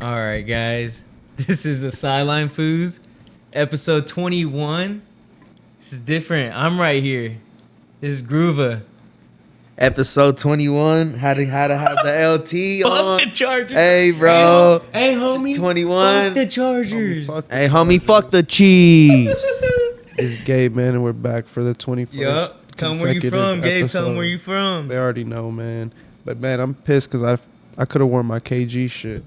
All right, guys. This is the Sideline Foos, episode 21. This is different. I'm right here. This is Groova. Episode 21. How to have the LT on. Fuck the Chargers. Hey, bro. Hey, homie. 21. Fuck the Chargers. Hey, homie, fuck the Chiefs. It's Gabe, man, and we're back for the 21st. Yup. Tell them where you from, Gabe. Tell them where you from. They already know, man. But, man, I'm pissed because I could have worn my KG shit.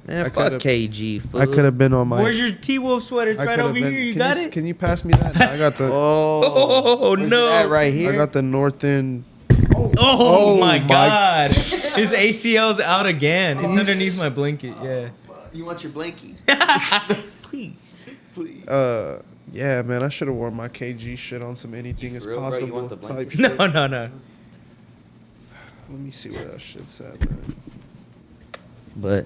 Man, I fuck could've- KG, fool. I could have been on my... Where's your T-Wolf sweater? It's I right could've over been- here. You can got it? Can you pass me that? I got the... Oh, where's no. that right here? I got the North End... Oh, my my- God. His ACL's out again. It's underneath my blanket. Yeah. You want your blankie? Please. Please. Yeah, man, I should have worn my KG shit on some anything You is for real, bro? You possible want the type blanket? shit. No. Let me see where that shit's at, man. But,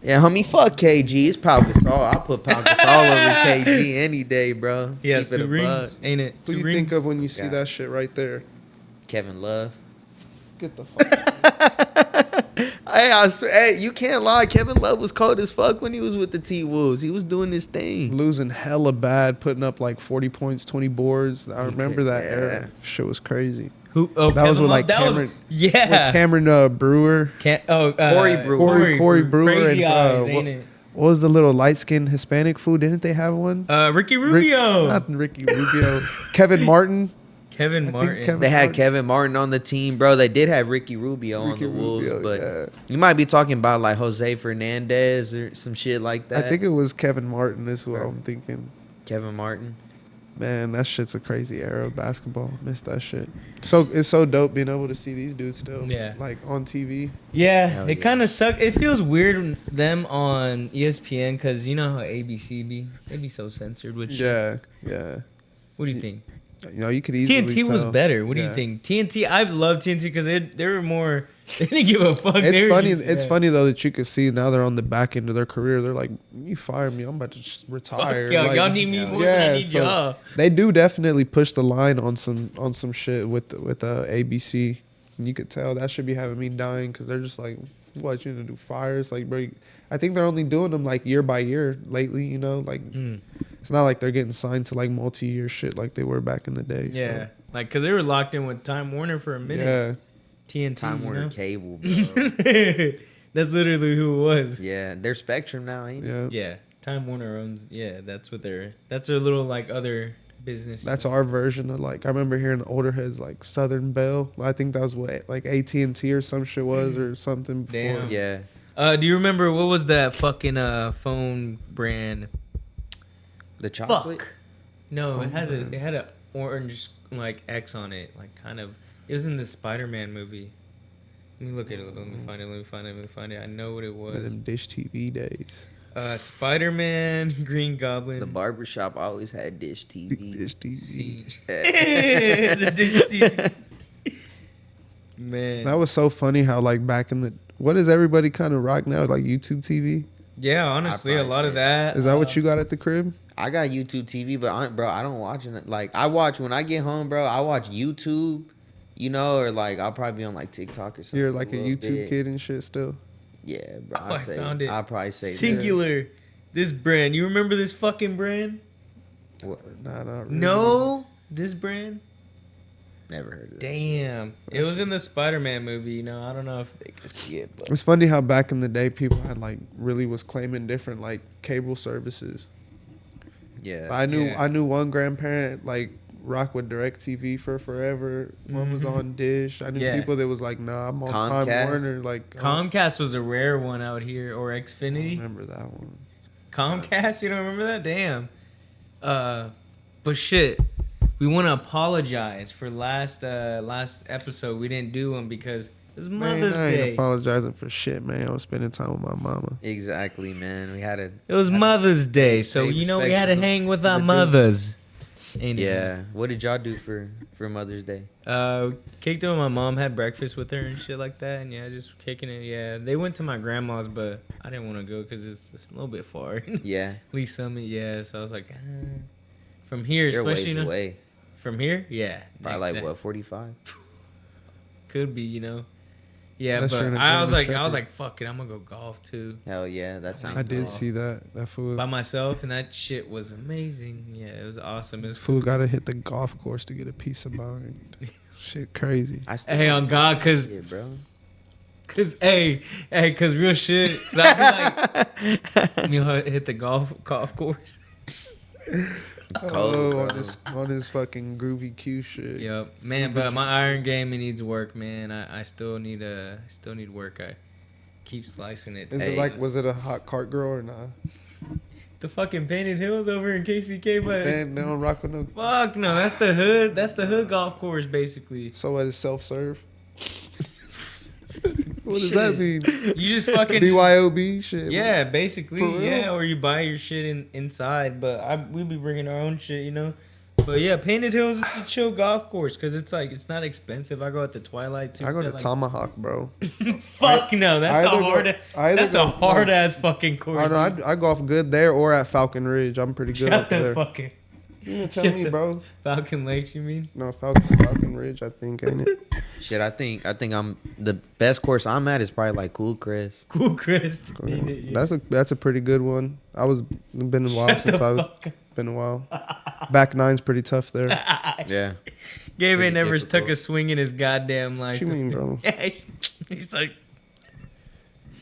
yeah, homie, fuck KG. It's Pau Gasol. I'll put Pau Gasol over KG any day, bro. He has Keep it two a rings, buck. ain't it? Who Two you rings. think of when you see Yeah. that shit right there? Kevin Love. Get the fuck Hey, you can't lie. Kevin Love was cold as fuck when he was with the T-Wolves. He was doing his thing. Losing hella bad, putting up like 40 points, 20 boards. I remember that Yeah. era. Shit was crazy. Who? Oh, That was Kevin with, Love? like, That Cameron- was, yeah. With Cameron Brewer. Corey Brewer. Corey Brewer Crazy and, eyes, what- ain't it? What was the little light-skinned Hispanic food? Didn't they have one? Ricky Rubio. Not Ricky Rubio. Kevin Martin. Kevin think Martin. Kevin- They had Martin. Kevin Martin on the team, bro. They did have Ricky Rubio on Ricky the Wolves, Rubio, but yeah. you might be talking about like Jose Fernandez or some shit like that. I think it was Kevin Martin is who I'm thinking. Kevin Martin. Man, that shit's a crazy era of basketball. Missed that shit. So it's so dope being able to see these dudes still. Yeah. Like on TV. Yeah, Hell it yeah. kind of sucks. It feels weird them on ESPN because you know how ABC be. They be so censored with shit. Yeah. What do you think? You know, you could easily TNT was tell. better. What do Yeah. you think? TNT, I love TNT because they were more. They didn't give a fuck. They It's were funny. just- It's yeah. funny though that you could see now they're on the back end of their career. They're like, you fire me, I'm about to just Fuck retire. y'all, Like, y'all need me more than I need so y'all. They do definitely push the line on some shit with ABC. And you could tell that should be having me dying because they're just like, what you gonna do? Fires? Like, bro, I think they're only doing them like year by year lately. You know, like it's not like they're getting signed to like multi-year shit like they were back in the day. Yeah, like because they were locked in with Time Warner for a So, minute. yeah. TNT, Time you Warner know? Cable, bro. That's literally who it was. Yeah, they're Spectrum now, ain't it? Yeah. Yeah, Time Warner owns. Yeah, that's their little like other business. That's our version of like I remember hearing older heads like Southern Bell. I think that was what like AT&T or some shit was or something before. Damn. Yeah. Do you remember what was that fucking phone brand? The chocolate. Fuck. No, it had a orange like X on it, like kind of. It was in the Spider-Man movie. Let me look at it. Let me find it. I know what it One of was. them Dish TV days. Spider-Man, Green Goblin. The barbershop always had Dish TV. Dish TV. The Dish TV. Man. That was so funny how like back in the what does everybody kind of rock now like YouTube TV? Yeah, honestly, a probably lot of say that. Is that what you got at the crib? I got YouTube TV, but I don't watch it. Like I watch when I get home, bro. I watch YouTube, you know, or like I'll probably be on like TikTok or something. You're like a little YouTube bit. kid and shit still. Yeah, bro. Oh, I found it. I'll probably say Singular. This brand. You remember this fucking brand? That. What? Nah, not really. No. This brand? Never heard of it. Damn. It was in the Spider-Man movie, you know. I don't know if they could see it, but It's funny how back in the day people had like really was claiming different like cable services. Yeah. I knew Yeah. one grandparent like rock with DirecTV for forever. One was on Dish. I knew Yeah. people that was like, nah, I'm on Time Comcast. Warner. Like Comcast was a rare one out here, or I Xfinity. remember that one. Comcast, you don't remember that? Damn. But shit, we want to apologize for last episode. We didn't do one because it was Mother's Man, I ain't Day. apologizing for shit, man. I was spending time with my mama. Exactly, man. We had a. It was Mother's Day, so pay you know we respects had to to the- hang with to our the mothers. Ain't it? Yeah. What did y'all do for Mother's Day? Kicked it when my mom had breakfast with her and shit like that, and yeah, just kicking it. Yeah, they went to my grandma's, but I didn't want to go because it's a little bit far. Yeah. Lee Summit, yeah. So I was like, from here, You're especially ways you know, away. from here, yeah. Probably like exact- what, 45? Could be, you know. Yeah, Unless you're in but a I was German like, Shepherd. fuck it, I'm gonna go golf too Hell yeah, that sounds. I did cool. see that fool. by myself, and that shit was amazing. Yeah, it was awesome. It was Fool got to hit the golf course to get a peace of mind. Shit, crazy. I still Hey, don't on do God, that 'cause- shit, bro. cause real shit. 'Cause I be like, hit the golf course. It's cold, bro. on his fucking groovy Q shit. Yep, man. But my iron game, it needs work, man. I still need work. I keep slicing it. Is Hey. it like, was it a hot cart girl or not? The fucking Painted Hills over in KCK, but Man, they don't rock with no. fuck no, that's the hood. That's the hood golf course, basically. So what is self-serve? What does Shit. that mean? You just fucking BYOB shit. yeah, basically For real? yeah, or you buy your shit inside. But we be bringing our own shit, you know. But yeah, Painted Hills is a chill golf course because it's like it's not expensive. I go at the twilight too. I go to like, Tomahawk, bro. Fuck no, that's I a either hard. go- I either That's go- a hard no. ass fucking course. I know. I golf good there or at Falcon Ridge. I'm pretty good Shut up the there. fucking You gonna tell shut me, the- bro? Falcon Lakes, you mean? No, Falcon Ridge. I think ain't it? Shit, I think I'm the best course I'm at is probably like Cool Chris. Cool, Chris. Need it, yeah. That's a pretty good one. Been a while Shut since the I was fuck up. been a while. Back nine's pretty tough there. Yeah. Gabe Pretty ain't never difficult. took a swing in his goddamn life. What you mean, bro? He's like,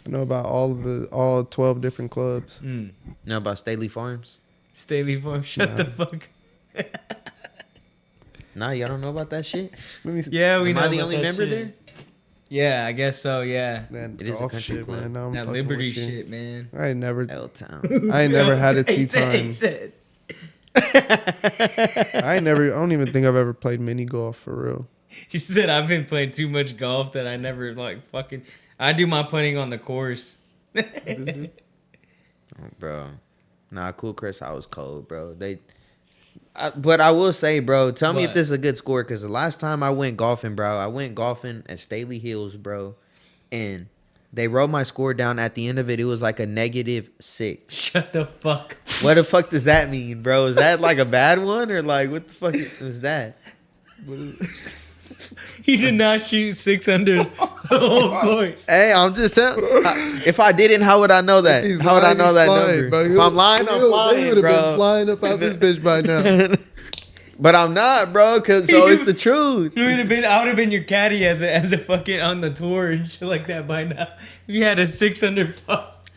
I know about all 12 different clubs. mm. Know about Staley Farms? Staley Farm. Shut the fuck. Nah, y'all don't know about that shit? Let me see. Yeah, we Am know. I the about only that member shit. there? Yeah, I guess so. Yeah. Man, It is a golf country shit, club. man. Now I'm That fucking Liberty with you. shit, man. I ain't never L-Town. I ain't never had a He tea said- he time. said- I don't even think I've ever played mini golf for real. He said, I've been playing too much golf that I never like fucking. I do my putting on the course. Bro. Nah, Cool Chris, I was cold, bro. But I will say, bro, tell me if What? this is a good score, because the last time I went golfing, bro, I went golfing at Staley Hills, bro, and they wrote my score down. At the end of it, it was like a -6. Shut the fuck. What the fuck does that mean, bro? Is that like a bad one, or like what the fuck was that? He did not shoot 600 the whole course. Hey, I'm just telling. If I didn't, how would I know that? He's How would I lying, know he's that flying, number? bro. If I'm lying, I'm They flying, would have bro. been flying up out this bitch by now. But I'm not, bro. Cause so it's the truth. I would have been your caddy as a fucking on the tour and shit like that by now. If you had a 600 putt.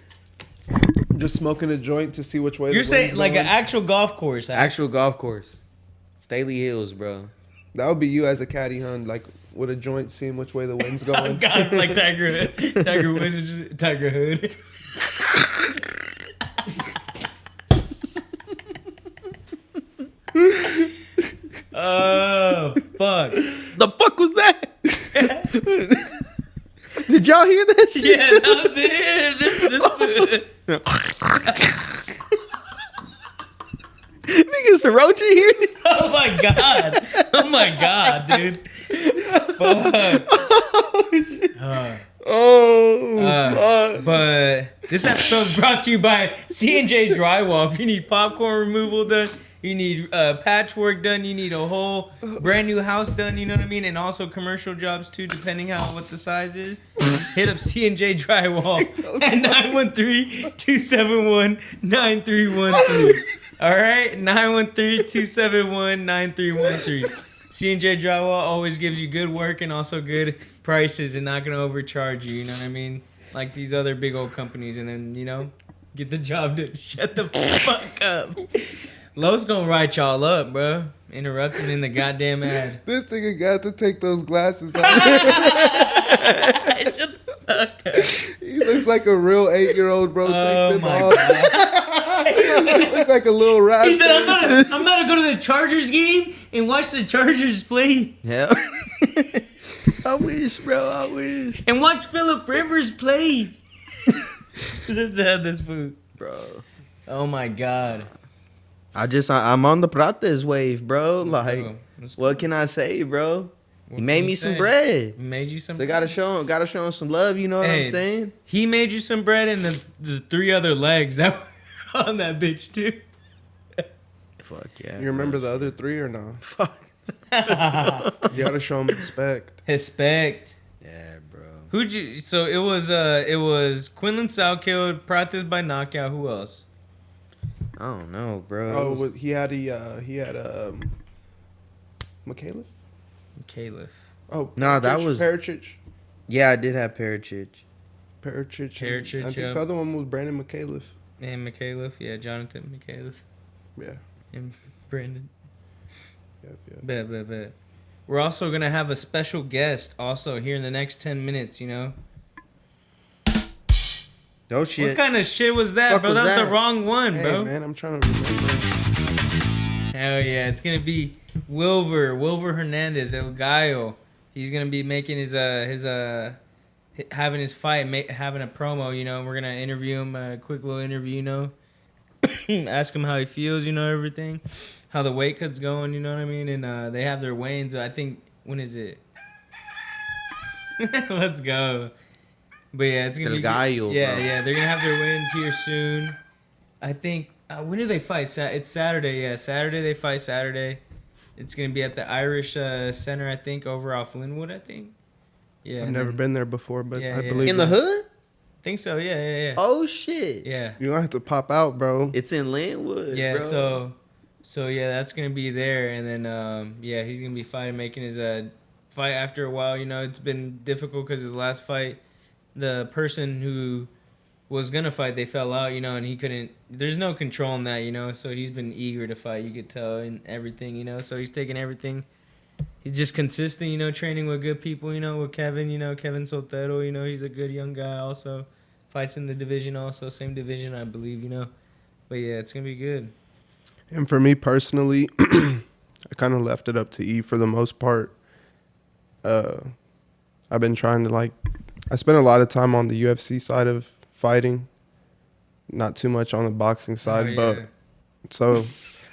Just smoking a joint to see which way. You're the saying wind's like an going. actual golf course. Actual golf course, Staley Hills, bro. That would be you as a caddy, hun, like with a joint, seeing which way the wind's Oh going. God, like Tiger Hood. Tiger Woods is just Tiger Hood. Oh fuck. The fuck was that? Did y'all hear that shit? Yeah, too? that was it. Niggas Sorochi here. Oh my god. Oh my god, dude. Fuck. Fuck. But this episode is brought to you by C&J Drywall. If you need popcorn removal done, you need patchwork done, you need a whole brand new house done, you know what I mean? And also commercial jobs too, depending on what the size is. Hit up C&J Drywall at 913-271-9313. All right? 913-271-9313. C&J Drywall always gives you good work and also good prices and not going to overcharge you, you know what I mean? Like these other big old companies, and then, you know, get the job done. Shut the fuck up. Lowe's gonna write y'all up, bro. Interrupting in the goddamn ad. This nigga got to take those glasses off. Shut the fuck up. He looks like a real 8-year-old, bro. Oh Take them my off. god. He look like a little rat. He said, I'm about to go to the Chargers game and watch the Chargers play Hell. I wish, bro. I wish, and watch Phillip Rivers play. Let's have this food. bro. Oh my god. I'm on the Prates wave, bro. Like, Let's go. what can I say, bro? What He made can me you some say? bread. Made you some So gotta show him some love. You know what I'm Hey. saying? He made you some bread and the 3 other legs that were on that bitch too. Fuck yeah. You remember the other 3 or no? Fuck. You gotta show him respect. Respect. Yeah, bro. Who'd you? So it was Quinlan Salkeld, practiced by knockout. Who else? I don't know, bro. Oh, he had McCaleb? Caliph. Oh, Nah, that was- Pericic. Yeah, I did have Pericic. Pericic. I think yep. the other one was Brandon McCaleb. And McAuliffe, yeah, Jonathan McAuliffe. Yeah. And Brandon. Yep. Bet. We're also going to have a special guest also here in the next 10 minutes, you know? Oh, shit. What kind of shit was that, Fuck bro? was That was that? the wrong one, Hey, bro. man, I'm trying to remember. Hell yeah. It's going to be Wilver Hernandez, El Gallo. He's going to be making having his fight, having a promo, you know? We're going to interview him, a quick little interview, you know? Ask him how he feels, you know, everything. How the weight cut's going, you know what I mean? And they have their weigh-ins. I think, when is it? Let's go. But yeah, it's gonna El be Gallo, yeah, bro. yeah. They're gonna have their weigh-ins here soon. I think when do they fight? It's Saturday. Yeah, Saturday they fight Saturday. It's gonna be at the Irish Center, I think, over off Linwood. I think. Yeah. I've and never then- been there before, but Yeah, I yeah. believe In the you. hood? Think so. Yeah. Oh, shit. Yeah. You're gonna have to pop out, bro. It's in Linwood, Yeah. bro. So yeah, that's gonna be there, and then yeah, he's gonna be fighting, making his fight after a while. You know, it's been difficult because his last fight, the person who was gonna fight, they fell out. You know, and he couldn't. There's no control in that. You know, so he's been eager to fight. You could tell in everything. You know, so he's taking everything. He's just consistent. You know, training with good people. You know, with Kevin. You know, Kevin Soltero. You know, he's a good young guy. Also, fights in the division. Also, same division, I believe. You know, but yeah, it's gonna be good. And for me personally, I kind of left it up to E for the most part. I've been trying to I spent a lot of time on the UFC side of fighting, not too much on the boxing side, Oh, yeah. but so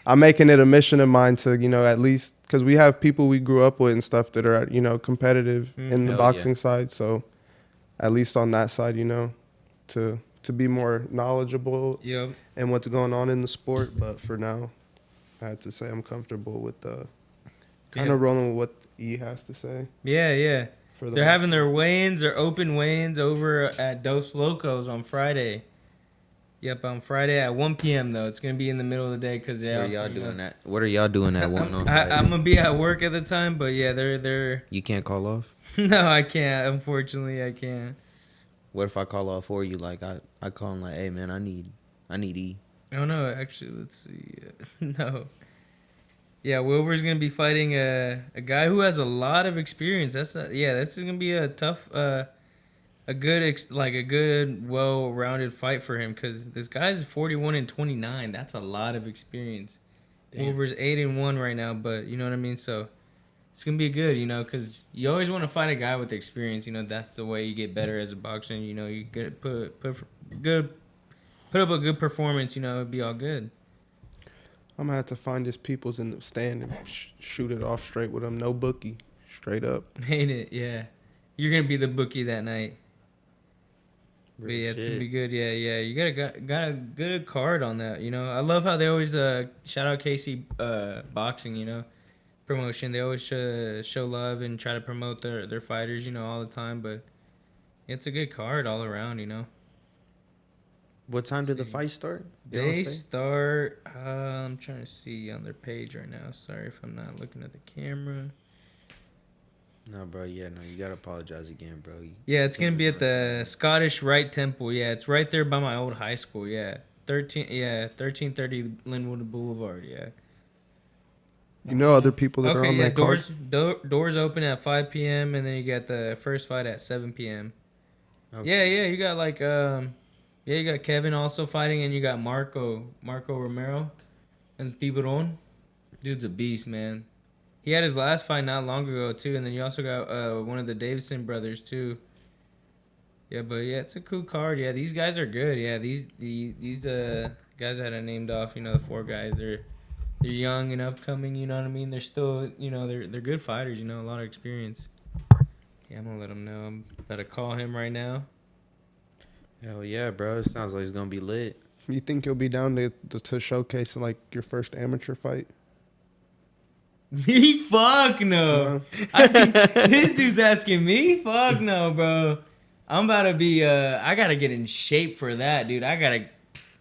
I'm making it a mission of mine to, you know, at least because we have people we grew up with and stuff that are, you know, competitive in the Hell boxing yeah. side. So at least on that side, you know, to be more knowledgeable Yep. and what's going on in the sport. But for now, I had to say I'm comfortable with kind of rolling with what E has to say. Yeah. For the They're most having part. their weigh-ins, their open weigh-ins over at Dos Locos on Friday. Yep, on Friday at 1 p.m. though. It's gonna be in the middle of the day because What are y'all doing that? What are y'all doing at one on Friday? I'm gonna be at work at the time, but yeah, they're. You can't call off? No, I can't. Unfortunately, I can't. What if I call off for you? Like I call him like, hey man, I need E. Oh no, actually, let's see. No. Yeah, Wilver's gonna be fighting a guy who has a lot of experience. That's gonna be a tough, a good, well-rounded fight for him because this guy's 41-29. That's a lot of experience. Damn. Wilver's 8-1 right now, but you know what I mean. So it's gonna be good, you know, because you always want to fight a guy with experience. You know, that's the way you get better as a boxer. You know, you get put up a good performance. You know, it'd be all good. I'm gonna have to find his peoples in the stand and shoot it off straight with him. No bookie, straight up. Ain't it? Yeah. You're going to be the bookie that night. But Real yeah, it's going to shit. be good. Yeah. You got a good card on that, you know. I love how they always shout out KC Boxing, you know, promotion. They always show love and try to promote their fighters, you know, all the time. But it's a good card all around, you know. What time did the fight start? They don't They say? start, I'm trying to see on their page right now. Sorry if I'm not looking at the camera. No, bro. Yeah, no. You gotta apologize again, bro. Yeah, it's gonna be at the Cameras Scottish Rite Temple. Yeah, it's right there by my old high school. Yeah, 1330 Linwood Blvd. Yeah. You know other people that are on that card. Doors open at 5 p.m. and then you got the first fight at 7 p.m. Okay. Yeah, you got you got Kevin also fighting, and you got Marco Romero and Tiburon. Dude's a beast, man. He had his last fight not long ago too, and then you also got one of the Davidson brothers too. Yeah, but yeah, it's a cool card. Yeah, these guys are good. Yeah, these guys that I named off, you know, the four guys, they're young and upcoming. You know what I mean? They're still, you know, they're good fighters. You know, a lot of experience. Yeah, I'm gonna let him know. I'm about to call him right now. Hell yeah, bro. It sounds like it's gonna be lit. You think you'll be down to showcase like your first amateur fight? Me? Fuck no. No? I think this dude's asking me? Fuck no, bro. I'm about to be. I gotta get in shape for that, dude. I gotta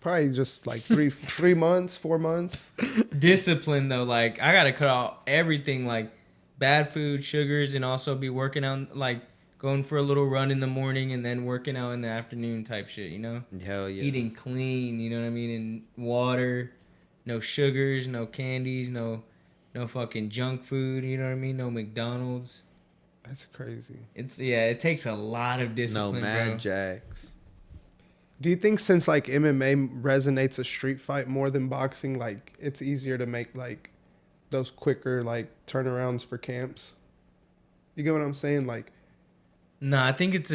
Probably just like 3 months, 4 months. discipline though. Like I gotta cut out everything, like bad food, sugars, and also be working out, like going for a little run in the morning and then working out in the afternoon type shit. You know, Hell yeah. eating clean. You know what I mean? And water, no sugars, no candies, no fucking junk food. You know what I mean? No McDonald's. That's crazy. It takes a lot of No discipline, Mad bro. Jacks. Do you think since like MMA resonates a street fight more than boxing, like it's easier to make like those quicker like turnarounds for camps? You get what I'm saying? Like, No, I think it's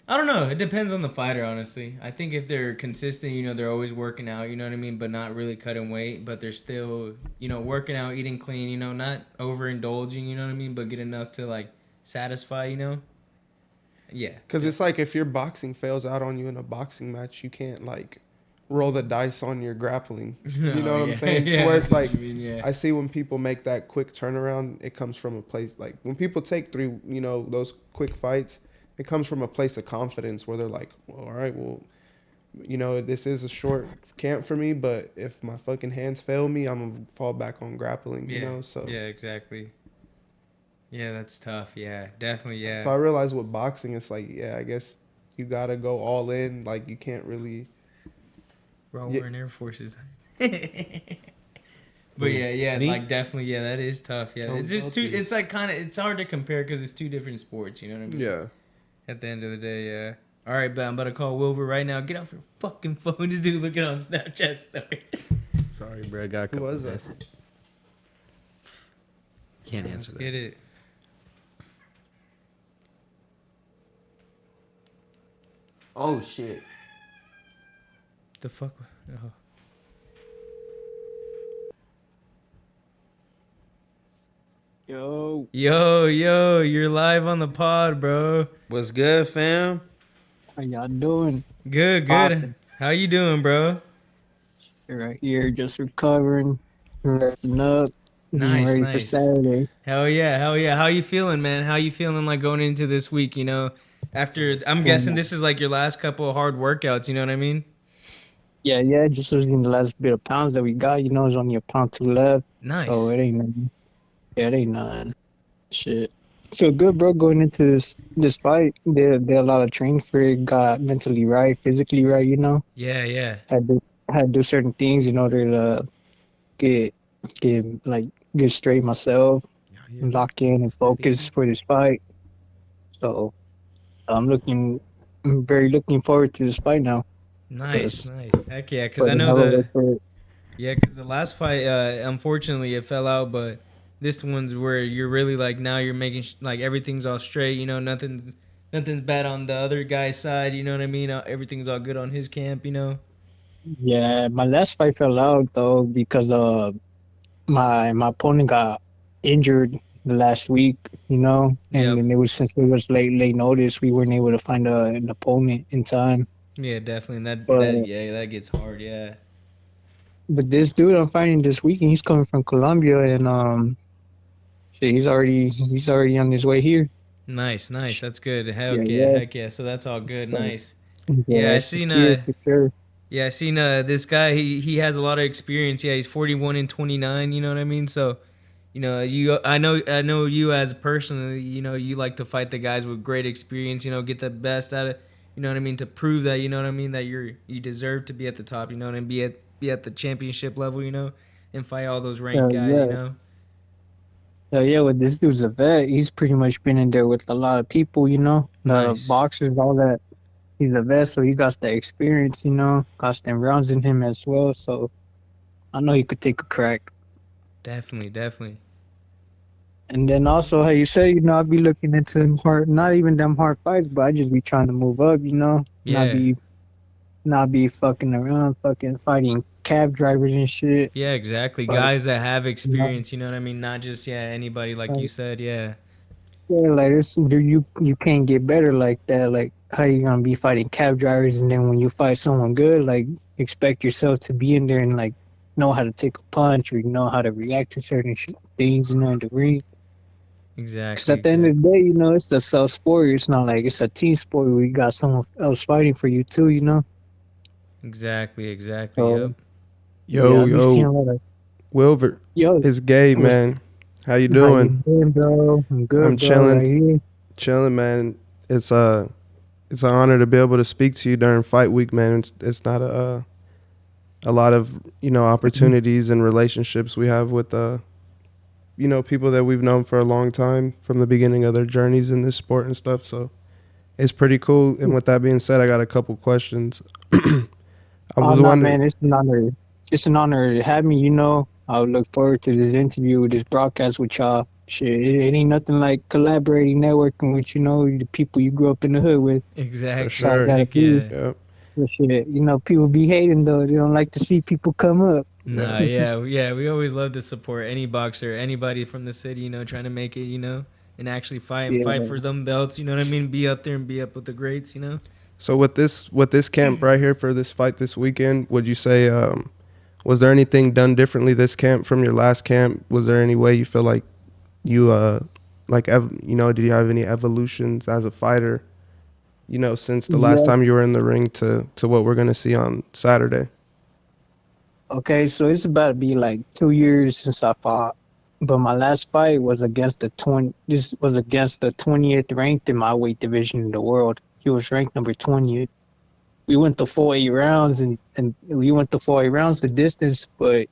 I don't know. It depends on the fighter, honestly. I think if they're consistent, you know, they're always working out, you know what I mean, but not really cutting weight, but they're still, you know, working out, eating clean, you know, not overindulging, you know what I mean, but get enough to like satisfy, you know. Yeah. because it's like if your boxing fails out on you in a boxing match, you can't like roll the dice on your grappling. You know what I'm saying? Yeah, Where it's that's what like, you mean, yeah. I see when people make that quick turnaround, it comes from a place like when people take those quick fights, it comes from a place of confidence where they're like, well, all right, well, this is a short camp for me, but if my fucking hands fail me, I'm gonna fall back on grappling, so. Yeah, exactly. Yeah, that's tough. Yeah, definitely. Yeah. So I realized with boxing, it's like, I guess you gotta go all in. Like you can't really. Bro, Yeah. we're in Air Forces. But yeah, Me? like definitely, yeah, that is tough. Yeah, Don't it's just doubt too. this. It's like it's hard to compare because it's two different sports. You know what I mean? Yeah. At the end of the day, yeah. All right, but I'm about to call Wilver right now. Get off your fucking phone. This dude looking on Snapchat story. Sorry, bro. I got a Who couple was that? messages. Can't answer that. Get it. Oh shit. The fuck? Oh. Yo, you're live on the pod, bro. What's good, fam? How y'all doing? Good. Poppin'. How you doing, bro? Right here, just recovering, resting up, Nice, ready for nice. Saturday. Hell yeah. How you feeling, man? How you feeling like going into this week, you know? After, I'm guessing this is like your last couple of hard workouts, you know what I mean? Yeah, just losing the last bit of pounds that we got. There's only a pound two left, Nice. so it ain't nothing. Yeah, it ain't nothing. Shit. Feel good, bro, going into this fight. Did a lot of training for it, got mentally right, physically right, Yeah. Had to do certain things in order to get get straight myself, lock in and focus for this fight. So I'm very looking forward to this fight now. Nice. Heck yeah, because But I know another way for it. because the last fight, unfortunately, it fell out, but this one's where you're really like now you're making like everything's all straight. You know, nothing's bad on the other guy's side. You know what I mean? Everything's all good on his camp. You know. Yeah, my last fight fell out though because my opponent got injured the last week, and Yep. then since it was late notice, we weren't able to find an opponent in time. Yeah, definitely. And But that gets hard. Yeah. but this dude I'm fighting this weekend, he's coming from Colombia, and shit, he's already on his way here. Nice. That's good. Heck yeah. So that's all good. So, Nice. Yeah, I it's seen cheers for sure. Yeah, I seen this guy. He has a lot of experience. Yeah, he's 41 and 29. You know what I mean? So, I know you as a person. You like to fight the guys with great experience. Get the best out of. You know what I mean? To prove that that you deserve to be at the top. And be at the championship level. And fight all those ranked guys. Yeah. So yeah, with this dude's a vet. He's pretty much been in there with a lot of people. Nice. Boxers, all that. He's a vet, so he got the experience, got them rounds in him as well. So I know he could take a crack. Definitely. And then also, how you say, I'll be looking into them hard, not even them hard fights, but I just be trying to move up, Yeah. not be fucking around, fucking fighting cab drivers and shit. Yeah, exactly. But, Guys that have experience. You know what I mean? Not just anybody like you said. Yeah. Yeah, like you can't get better like that. Like, how you gonna be fighting cab drivers, and then when you fight someone good, like, expect yourself to be in there and like know how to take a punch or know how to react to certain things, in the ring. Because Exactly. at the end of Exactly. the day, it's a self sport. It's not like it's a team sport where you got someone else fighting for you too. Exactly. Exactly. So Yep. yeah, Yo, I be seeing yo, a lot of Wilver, yo. it's Gabe, What's man. How you how you doing? doing, bro? I'm I'm good, bro. chilling, Right here. chilling, man. It's it's an honor to be able to speak to you during fight week, man. It's not a lot of opportunities and relationships we have with people that we've known for a long time from the beginning of their journeys in this sport and stuff. So it's pretty cool. And with that being said, I got a couple questions. I Oh was no, wondering, man, it's an honor. It's an honor to have me. I would look forward to this interview, this broadcast with y'all. Shit, it ain't nothing like collaborating, networking with the people you grew up in the hood with. for Exactly. So I sure. gotta Heck be. yeah. Yeah, But shit, people be hating though. They don't like to see people come up. yeah. Nah, yeah, yeah. We always love to support any boxer, anybody from the city, trying to make it, and actually fight Yeah, for them belts. You know what I mean? Be up there and be up with the greats. So with this camp right here for this fight this weekend, would you say was there anything done differently this camp from your last camp? Was there any way you feel like you did you have any evolutions as a fighter? Since the last yeah. time you were in the ring to what we're gonna see on Saturday. Okay, so it's about to be like 2 years since I fought, but my last fight was against the 20. This was against the 20th ranked in my weight division in the world. He was ranked number 20th. We went to 4 8 rounds, and we went to 4 8 rounds the distance. But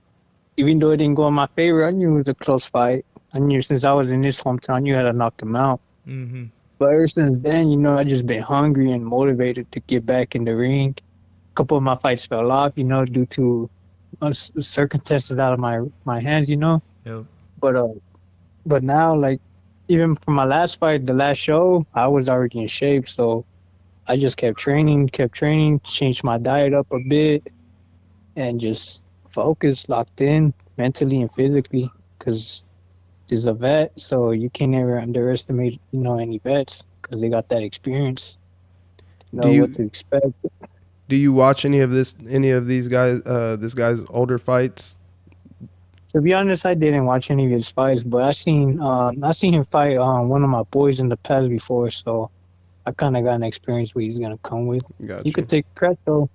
even though it didn't go in my favor, I knew it was a close fight. I knew since I was in this hometown, I knew how to knock him out. Mm-hmm. But ever since then, I just been hungry and motivated to get back in the ring. A couple of my fights fell off, due to circumstances out of my hands. Yep. But now, like, even for my last fight, the last show, I was already in shape, so I just kept training, changed my diet up a bit, and just focused, locked in mentally and physically. Because there's a vet, so you can't ever underestimate, any vets because they got that experience, Do know what you to expect. do you watch any of these guys this guy's older fights? To be honest, I didn't watch any of his fights, but I seen him fight one of my boys in the past before, so I kind of got an experience what he's gonna come with. You Got could you. take credit though,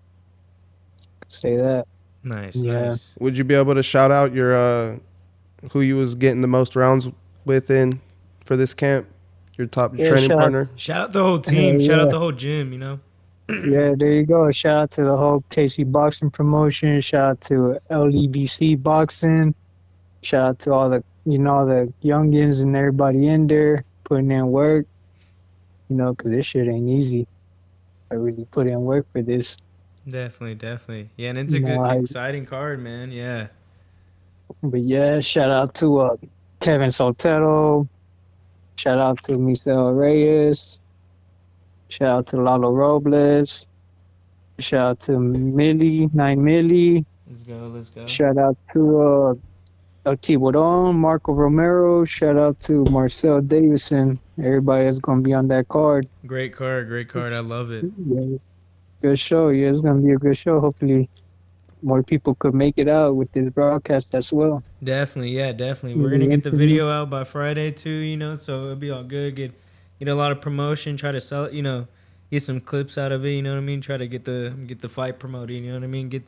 say that. Nice. Yeah, Nice. Would you be able to shout out your who you was getting the most rounds with in for this camp? Your top yeah. training partner? Shout out the whole Hell team. Shout out yeah, the whole gym. yeah. There you go. Shout out to the whole KC Boxing promotion. Shout out to LEBC Boxing. Shout out to all the youngins and everybody in there putting in work. Because this shit ain't easy. I really put in work for this. Definitely, definitely. Yeah, and it's a You know, good, I exciting card, man. Yeah. But yeah, shout out to Kevin Soltero. Shout out to Misael Reyes. Shout out to Lalo Robles. Shout out to Millie, 9 Millie. Let's go. Let's go. Shout out to El Tiburon, Marco Romero. Shout out to Marcel Davison. Everybody that's going to be on that card. Great card. Great card. I love it. Yeah, good show. Yeah, it's going to be a good show. Hopefully, more people could make it out with this broadcast as well. Definitely, yeah, definitely. We're gonna The get the interview. video out by Friday too, so it'll be all good. Get a lot of promotion. Try to sell it, get some clips out of it. You know what I mean? Try to get the fight promoted. You know what I mean? Get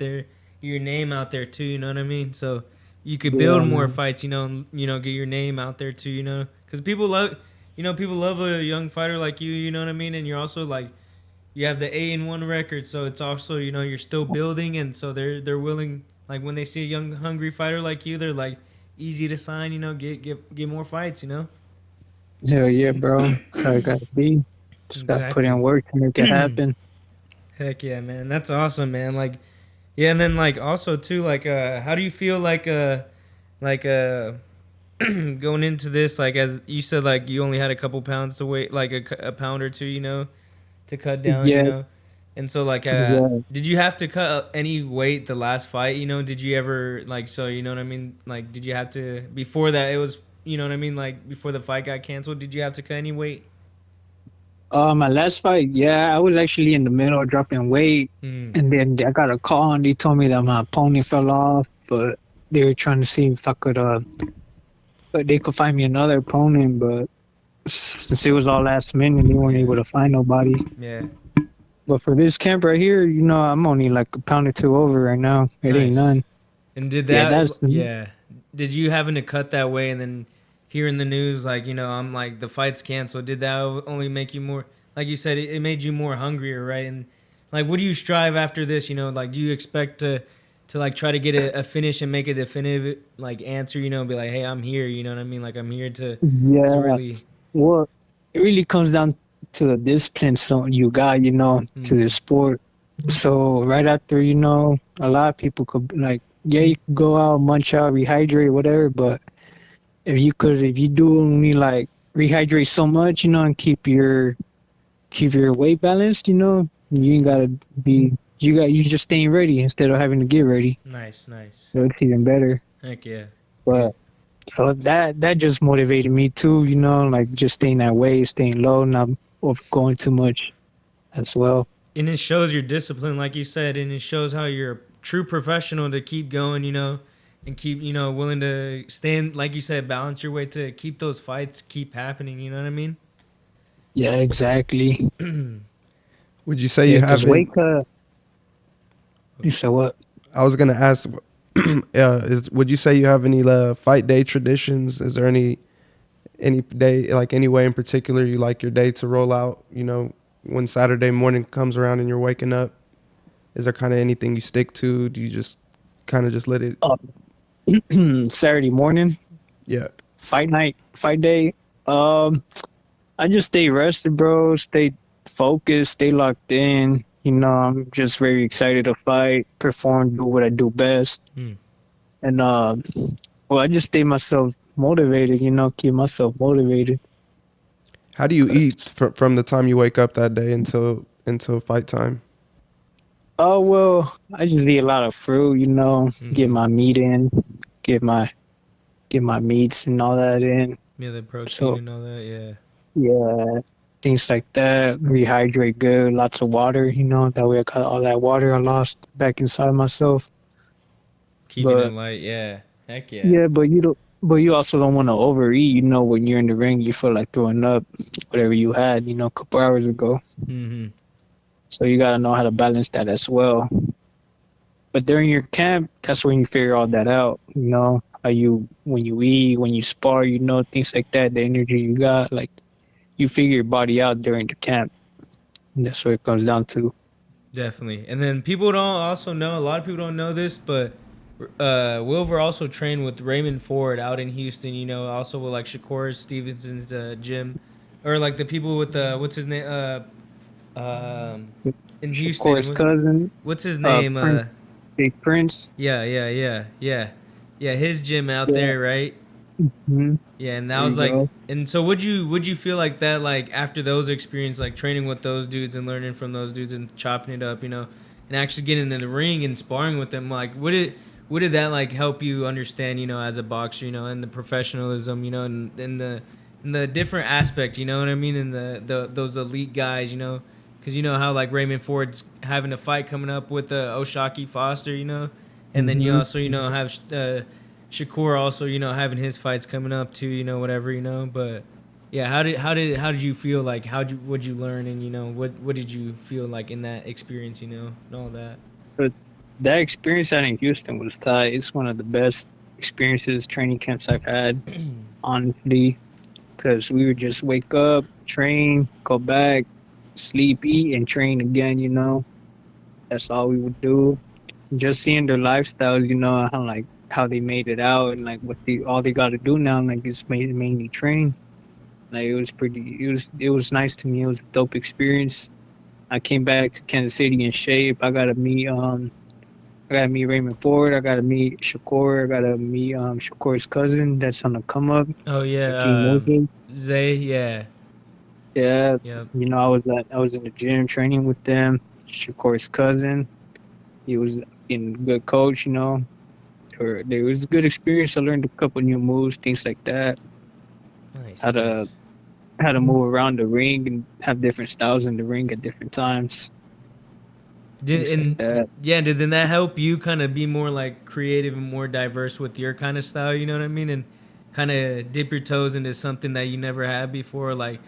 your name out there too. You know what I mean? So you could build Yeah, more man. fights. And, get your name out there too. Because people love a young fighter like you. You know what I mean? And you're also like. You have the 8-1 record, so it's also you're still building, and so they're willing, like when they see a young hungry fighter like you, they're like easy to sign. Get more fights. Hell yeah, bro. That's how it got to be. Just got to put in Exactly. work to make it happen. Heck yeah, man. That's awesome, man. Like, yeah, and then like also too, like, how do you feel like going into this, like as you said, like you only had a couple pounds to weight, like a pound or two, to cut down, Yeah, and so like yeah. did you have to cut any weight the last fight? Did you ever like, so you know what I mean, like did you have to, before that it was, you know what I mean, like before the fight got canceled, did you have to cut any weight? My last fight, yeah, I was actually in the middle of dropping weight, Hmm. and then I got a call and they told me that my opponent fell off, but they were trying to see if I could but they could find me another opponent. But since it was all last minute, they weren't Yeah. able to find nobody. Yeah. But for this camp right here, I'm only like a pound or two over right now. It ain't Nice. none. And did Yeah, that? that's Yeah. Did you having to cut that way and then hearing the news like I'm like the fight's canceled? Did that only make you more like you said it made you more hungrier, right? And like, what do you strive after this? Like, do you expect to like try to get a finish and make a definitive like answer? Be like, hey, I'm here. You know what I mean? Like, I'm here to yeah. really. Well, it really comes down to the discipline so you got, to the Mhm. sport. So right after, a lot of people could like, yeah, you could go out, munch out, rehydrate, whatever. But if you do only like rehydrate so much, and keep your weight balanced, you ain't gotta be, you just staying ready instead of having to get ready. Nice, nice. So it's even better. Heck yeah. Yeah. But so that just motivated me too, like just staying that way, staying low, not going too much as well. And it shows your discipline, like you said, and it shows how you're a true professional to keep going, and keep, willing to stand, like you said, balance your way to keep those fights keep happening. You know what I mean? Yeah, exactly. Would you say Yeah, you because have any? weight cut. You said what? I was gonna ask. Would you say you have any fight day traditions? Is there any day, like any way in particular you like your day to roll out? When Saturday morning comes around and you're waking up, is there kind of anything you stick to? Do you just kind of just let it? Oh, Saturday morning, Yeah. fight night, fight day. Um, I just stay rested, bro. Stay focused, stay locked in. I'm just very excited to fight, perform, do what I do best. Hmm. And well, I just stay myself motivated, keep myself motivated. How do you eat from the time you wake up that day until fight time? Oh well, I just eat a lot of fruit, get Mm-hmm. my meat in, get my get my meats and all that in. Yeah, the protein So and all that. Yeah, yeah, things like that. Rehydrate good, lots of water, that way I got all that water I lost back inside myself. keeping it But light. Yeah, heck yeah. yeah, but you also don't want to overeat, when you're in the ring you feel like throwing up whatever you had, a couple hours ago. Mm-hmm. So you gotta know how to balance that as well. But during your camp, that's when you figure all that out. How you when you eat, when you spar, things like that. The energy you got, like you figure your body out during the camp. And that's what it comes down to. Definitely. And then people don't also know. A lot of people don't know this, but Wilver also trained with Raymond Ford out in Houston. Also with like Shakur Stevenson's gym, or like the people with what's his name? In Houston, Shakur's cousin, what's his name? Prince, Big Prince. Yeah. His gym out Yeah. there, right? hmm Yeah, and that There was you like, go. and so would you feel like that like after those experiences, like training with those dudes and learning from those dudes and chopping it up, and actually getting in the ring and sparring with them, like would it that like help you understand, as a boxer, and the professionalism, and the different aspect, you know what I mean, and the those elite guys, because you know how like Raymond Ford's having a fight coming up with Oshaki Foster, and then you hmm also have Shakur also, having his fights coming up too, whatever, but yeah, how did you feel like what'd you learn, and what did you feel like in that experience, and all that. But that experience out in Houston was tight. It's one of the best experiences, training camps I've had, honestly. Because we would just wake up, train, go back, sleep, eat, and train again. That's all we would do. Just seeing their lifestyles, how they made it out, and like what all they got to do now, like is mainly train. Like it was nice to me. It was a dope experience. I came back to Kansas City in shape. I gotta meet Raymond Ford. I gotta meet Shakur. I gotta meet Shakur's cousin that's on the come up. Oh Saki yeah, Moses. Zay, yeah, Yeah, yep. I was in the gym training with them. Shakur's cousin. He was in good coach. There was a good experience. I learned a couple new moves, things like that. Nice, How to nice. how to move around the ring and have different styles in the ring at different times, Did things like and that. yeah, did then that help you kind of be more like creative and more diverse with your kind of style? You know what I mean? kind of dip your toes into something that you never had before, like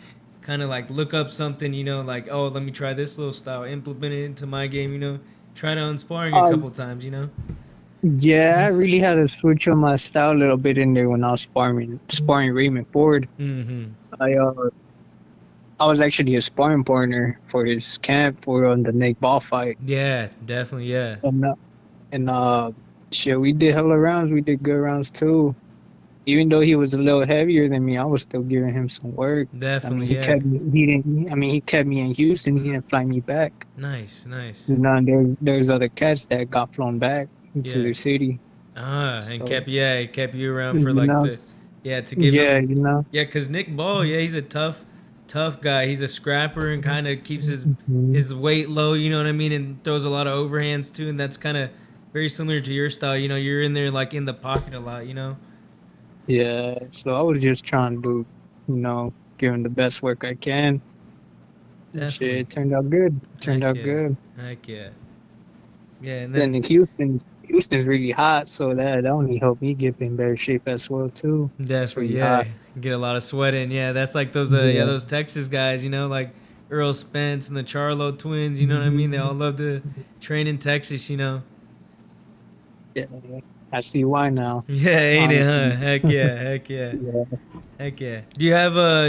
kind of like look up something, you know, like, oh, let me try this little style, implement it into my game, you know, try to unsparring a Uh, couple times, you know. yeah, I really had to switch on my style a little bit in there when I was sparring Raymond Ford. Mm-hmm. I uh I was actually a sparring partner for his camp for on the Nick Ball fight, Yeah, definitely. Yeah, and shit, we did hella rounds. We did good rounds too. Even though he was a little heavier than me, I was still giving him some work. I mean, definitely. he Yeah, kept me. He didn't. I mean, he kept me in Houston. He didn't fly me back. nice, nice. You know, and there's other cats that got flown back into Yeah. their city. And So kept you around for you like know, to, yeah, to give yeah, him, you know. yeah, cause Nick Ball, yeah, he's a tough guy. He's a scrapper and kind of keeps Mhm. his weight low. You know what I mean, and throws a lot of overhands too, and that's kind of very similar to your style. You know, you're in there like in the pocket a lot. You know. Yeah. So I was just trying to do, give him the best work I can. And shit, Definitely. it turned out good. It turned Heck out yeah. good. Heck yeah. Yeah, and Then then in Houston's really hot, so that only helped me get in better shape as well too. It's definitely, really yeah, hot. get a lot of sweat in. Yeah, that's like those Yeah. those Texas guys, you know, like Earl Spence and the Charlo twins, you know what I mean? They all Mhm. love to train in Texas, you know. Yeah, yeah. I see why now. Yeah, ain't it, huh? Honestly. Heck yeah, heck yeah. Yeah. Heck yeah. Do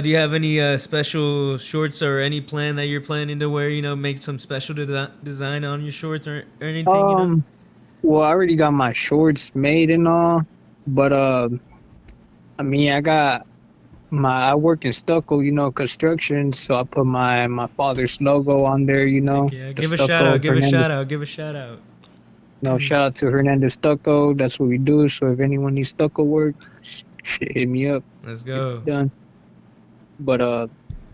you have any special shorts or any plan that you're planning to wear, you know, make some special design on your shorts or anything, you know? Um. Well, I already got my shorts made and all, but I mean, I work in stucco, construction, so I put my father's logo on there, Heck yeah. the Give a shout stucco out, give a Hernandez. shout out, give a shout out. Shout out to Hernandez Stucco. That's what we do. So if anyone needs stucco work, shit, hit me up. Let's Get go. it done. But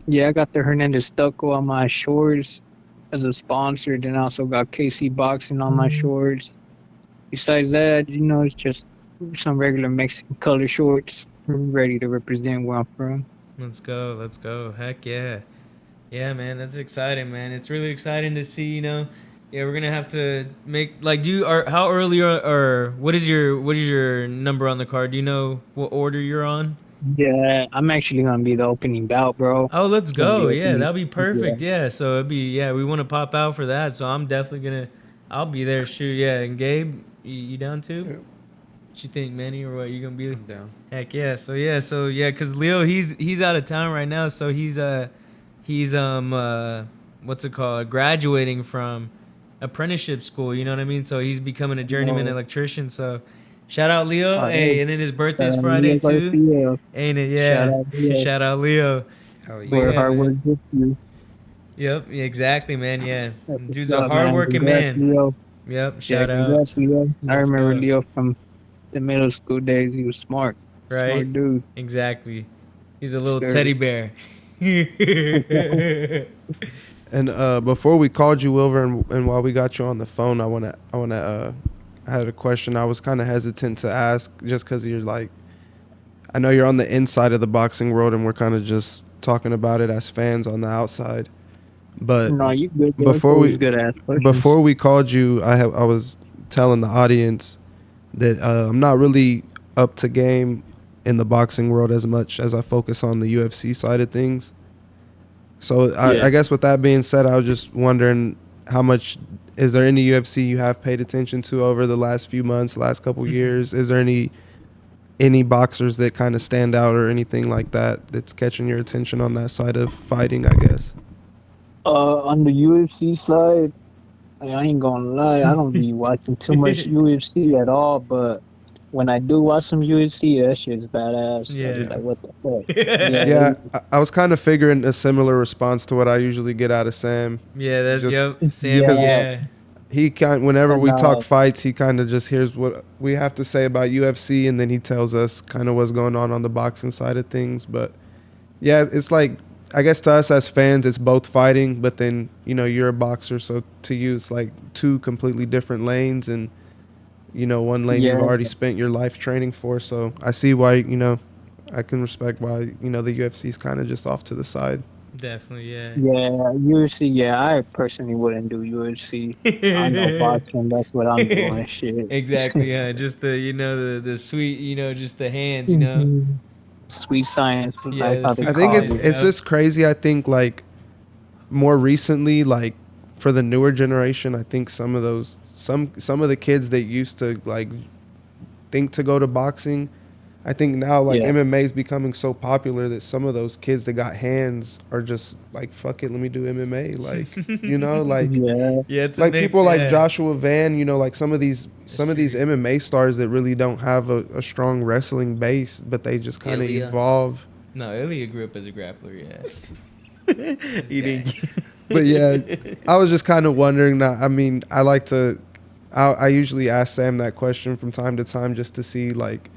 yeah, I got the Hernandez Stucco on my shorts as a sponsor. Then I also got KC Boxing on my shorts. Besides that, it's just some regular Mexican color shorts. I'm ready to represent where I'm from. Let's go. Let's go. Heck yeah. Yeah, man, that's exciting, man. It's really exciting to see, you know. Yeah, we're gonna have to make like do you are how early or what is your number on the card? Do you know what order you're on? Yeah, I'm actually gonna be the opening bout, bro. Oh, let's It's gonna be go. Yeah, opening. that'll be Yeah. perfect. Yeah, so it'd be yeah, we want to pop out for that. So I'm definitely gonna I'll be there. Shoot, yeah. And Gabe, you down too? Yeah. What you think, Manny, or what you gonna be? I'm down. Heck yeah. So yeah, cause Leo he's out of town right now, so he's what's it called? Graduating from apprenticeship school, you know what I mean? So he's becoming a journeyman No. electrician. So shout out Leo. Hey, Hey, and then his birthday's Leo Friday too. Garcia. Ain't it? Shout Yeah. out Leo. Shout out Leo. Hell But yeah. Where yeah, hard work man. gets you. Yep, yeah, exactly, man. Yeah. That's what's Dude's a up, man. hardworking Congrats, man. Leo. Yep, Yeah, shout out. congrats, Leo. I Let's remember go. Leo from the middle school days. He was smart. Right? Smart dude. Exactly. He's a little Sturdy. teddy bear. And before we called you, Wilver, and while we got you on the phone, I had a question I was kind of hesitant to ask just because you're like, I know you're on the inside of the boxing world and we're kind of just talking about it as fans on the outside. But No, you good. Bro. It's before always we good to ask questions. before we called you, I was telling the audience that I'm not really up to game in the boxing world as much as I focus on the UFC side of things. So Yeah. I guess with that being said, I was just wondering how much is there any UFC you have paid attention to over the last few months, last couple years? Is there any boxers that kind of stand out or anything like that that's catching your attention on that side of fighting, I guess? On the UFC side, I ain't gonna lie, I don't be watching too much UFC at all, but when I do watch some UFC, that shit's badass. I be Yeah. like, what the fuck? Yeah, Yeah, I was kind of figuring a similar response to what I usually get out of Sam. Yeah, that's Just yep. Sam, because yeah. yeah. whenever And we talk fights, he kind of just hears what we have to say about UFC, and then he tells us kind of what's going on the boxing side of things. But yeah, it's like, I guess to us as fans, it's both fighting, but then, you're a boxer, so to you, it's like two completely different lanes, and, one lane you've yeah, already spent your life training for. So I see why, I can respect why, the UFC is kind of just off to the side. Definitely, yeah. Yeah, UFC. Yeah, I personally wouldn't do UFC. I know boxing. That's what I'm doing. Shit. Exactly, yeah. Just the the sweet, just the hands, Mhm. Sweet science, Yeah, like the how they I sweet think call it's it. science, it's just crazy. I think like more recently, like for the newer generation, I think some of those some of the kids that used to like think to go to boxing, I think now like Yeah. MMA is becoming so popular that some of those kids that got hands are just like fuck it, let me do MMA. Like Yeah. Yeah, it's a like mix. people like Yeah, Joshua Van, like some of these that's true. MMA stars that really don't have a strong wrestling base, but they just kind of Ilya. evolve. No, Ilya grew up as a grappler. Yeah, this You guy. didn't get But yeah, I was just kind of wondering. That I mean, I like to. I usually ask Sam that question from time to time just to see like,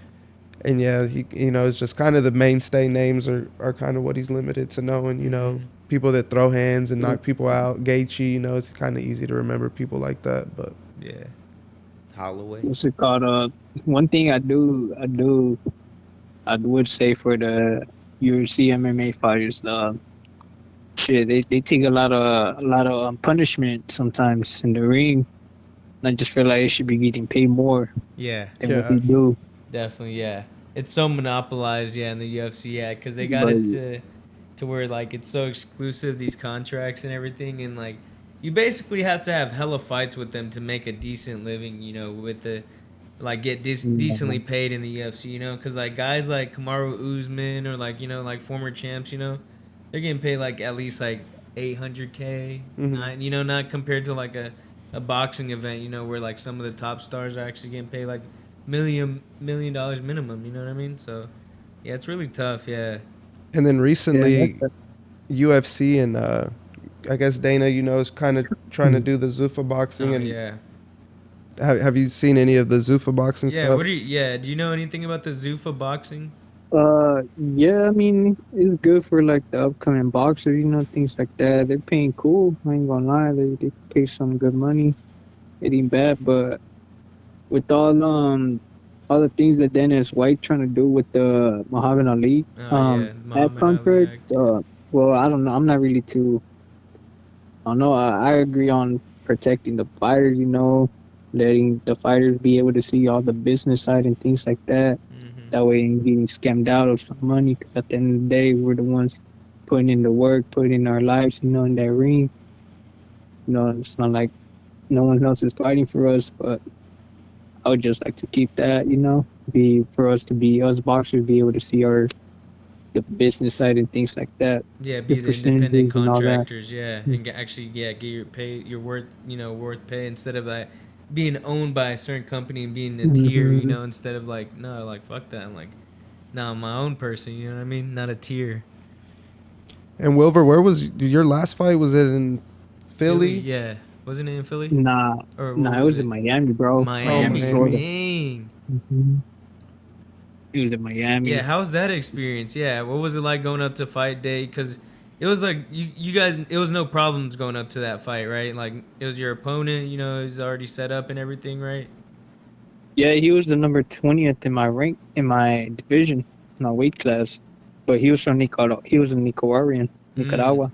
and yeah, he it's just kind of the mainstay names are kind of what he's limited to knowing. Hmm. People that throw hands and knock people out. Gaethje, it's kind of easy to remember people like that. But Yeah. Holloway. What's it called? One thing I would say for the UFC MMA fighters, shit, they take a lot of punishment sometimes in the ring. And I just feel like they should be getting paid more Yeah, than what yeah, they do. definitely. Yeah, it's so monopolized. Yeah, in the UFC. Yeah, because they got But it to where like it's so exclusive, these contracts and everything, and like you basically have to have hella fights with them to make a decent living. With the like get decently paid in the UFC. Because like guys like Kamaru Usman or like former champs. They're getting paid like at least like 800K. hmm Not compared to like a boxing event. Where like some of the top stars are actually getting paid like million dollars minimum. You know what I mean? So yeah, it's really tough. Yeah. and then yeah, recently UFC and I guess Dana, is kind of trying to do the Zuffa boxing. Oh And yeah. have you seen any of the Zuffa boxing Yeah. What stuff? do you? Yeah. Do you know anything about the Zuffa boxing? yeah, I mean, it's good for like the upcoming boxers, things like that. They're paying cool. I ain't gonna lie, they pay some good money. It ain't bad, but with all the things that Dennis White trying to do with the Muhammad Ali Oh yeah, that Muhammad Ali contract, Act. Yeah. well, I don't know. I'm not really too. I don't know. I agree on protecting the fighters, letting the fighters be able to see all the business side and things like that. Hmm. That way, ain't getting scammed out of some money. 'Cause at the end of the day, we're the ones putting in the work, putting in our lives, in that ring. It's not like no one else is fighting for us, but I would just like to keep that, be for us to be us boxers, be able to see the business side and things like that, Yeah, the be the independent percentages and all that. contractors. Yeah, and actually, yeah, get your pay, your worth, worth pay instead of like being owned by a certain company and being a tier. Mm-hmm. Instead of like no, like fuck that. I'm like, no, I'm my own person. You know what I mean? Not a tier. And Wilver, where was your last fight? Was it in Philly, Philly? yeah, wasn't it in Philly Nah, or what nah, it was was in it? Miami, bro. Oh, Miami, Miami, Florida. Miami. dang. hmm It was in Yeah, Miami. how's that experience? Yeah, what was it like going up to fight day? Because it was like you guys, it was no problems going up to that fight, right? Like it was your opponent, is already set up and everything, right? Yeah, he was the number 20th in my rank in my division, in my weight class. But he was from Nicaragua. He was a Nicaraguan, Mm. Nicaragua.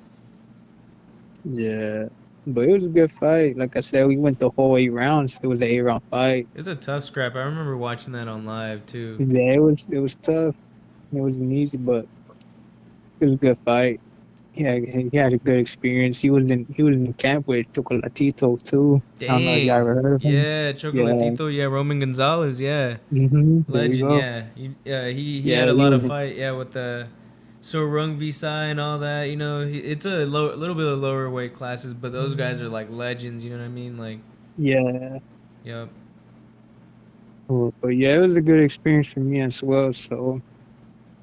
Yeah, but it was a good fight. Like I said, we went the whole 8 rounds. It was an 8 round fight. It was a tough scrap. I remember watching that on live too. Yeah, it was tough. It wasn't easy, but it was a good fight. He had a good experience. He was in camp with Chocolatito too. I don't know if you Dang. ever heard of him. Yeah, Yeah. Chocolatito. Yeah, Roman Gonzalez. Yeah, There you legend. go. Yeah, he Yeah, had a he lot was. of fight. Yeah, with the Sorung Visa and all that. It's a little bit of lower weight classes, but those guys are like legends. You know what I mean? Like, Yeah. yep. But yeah, it was a good experience for me as well. So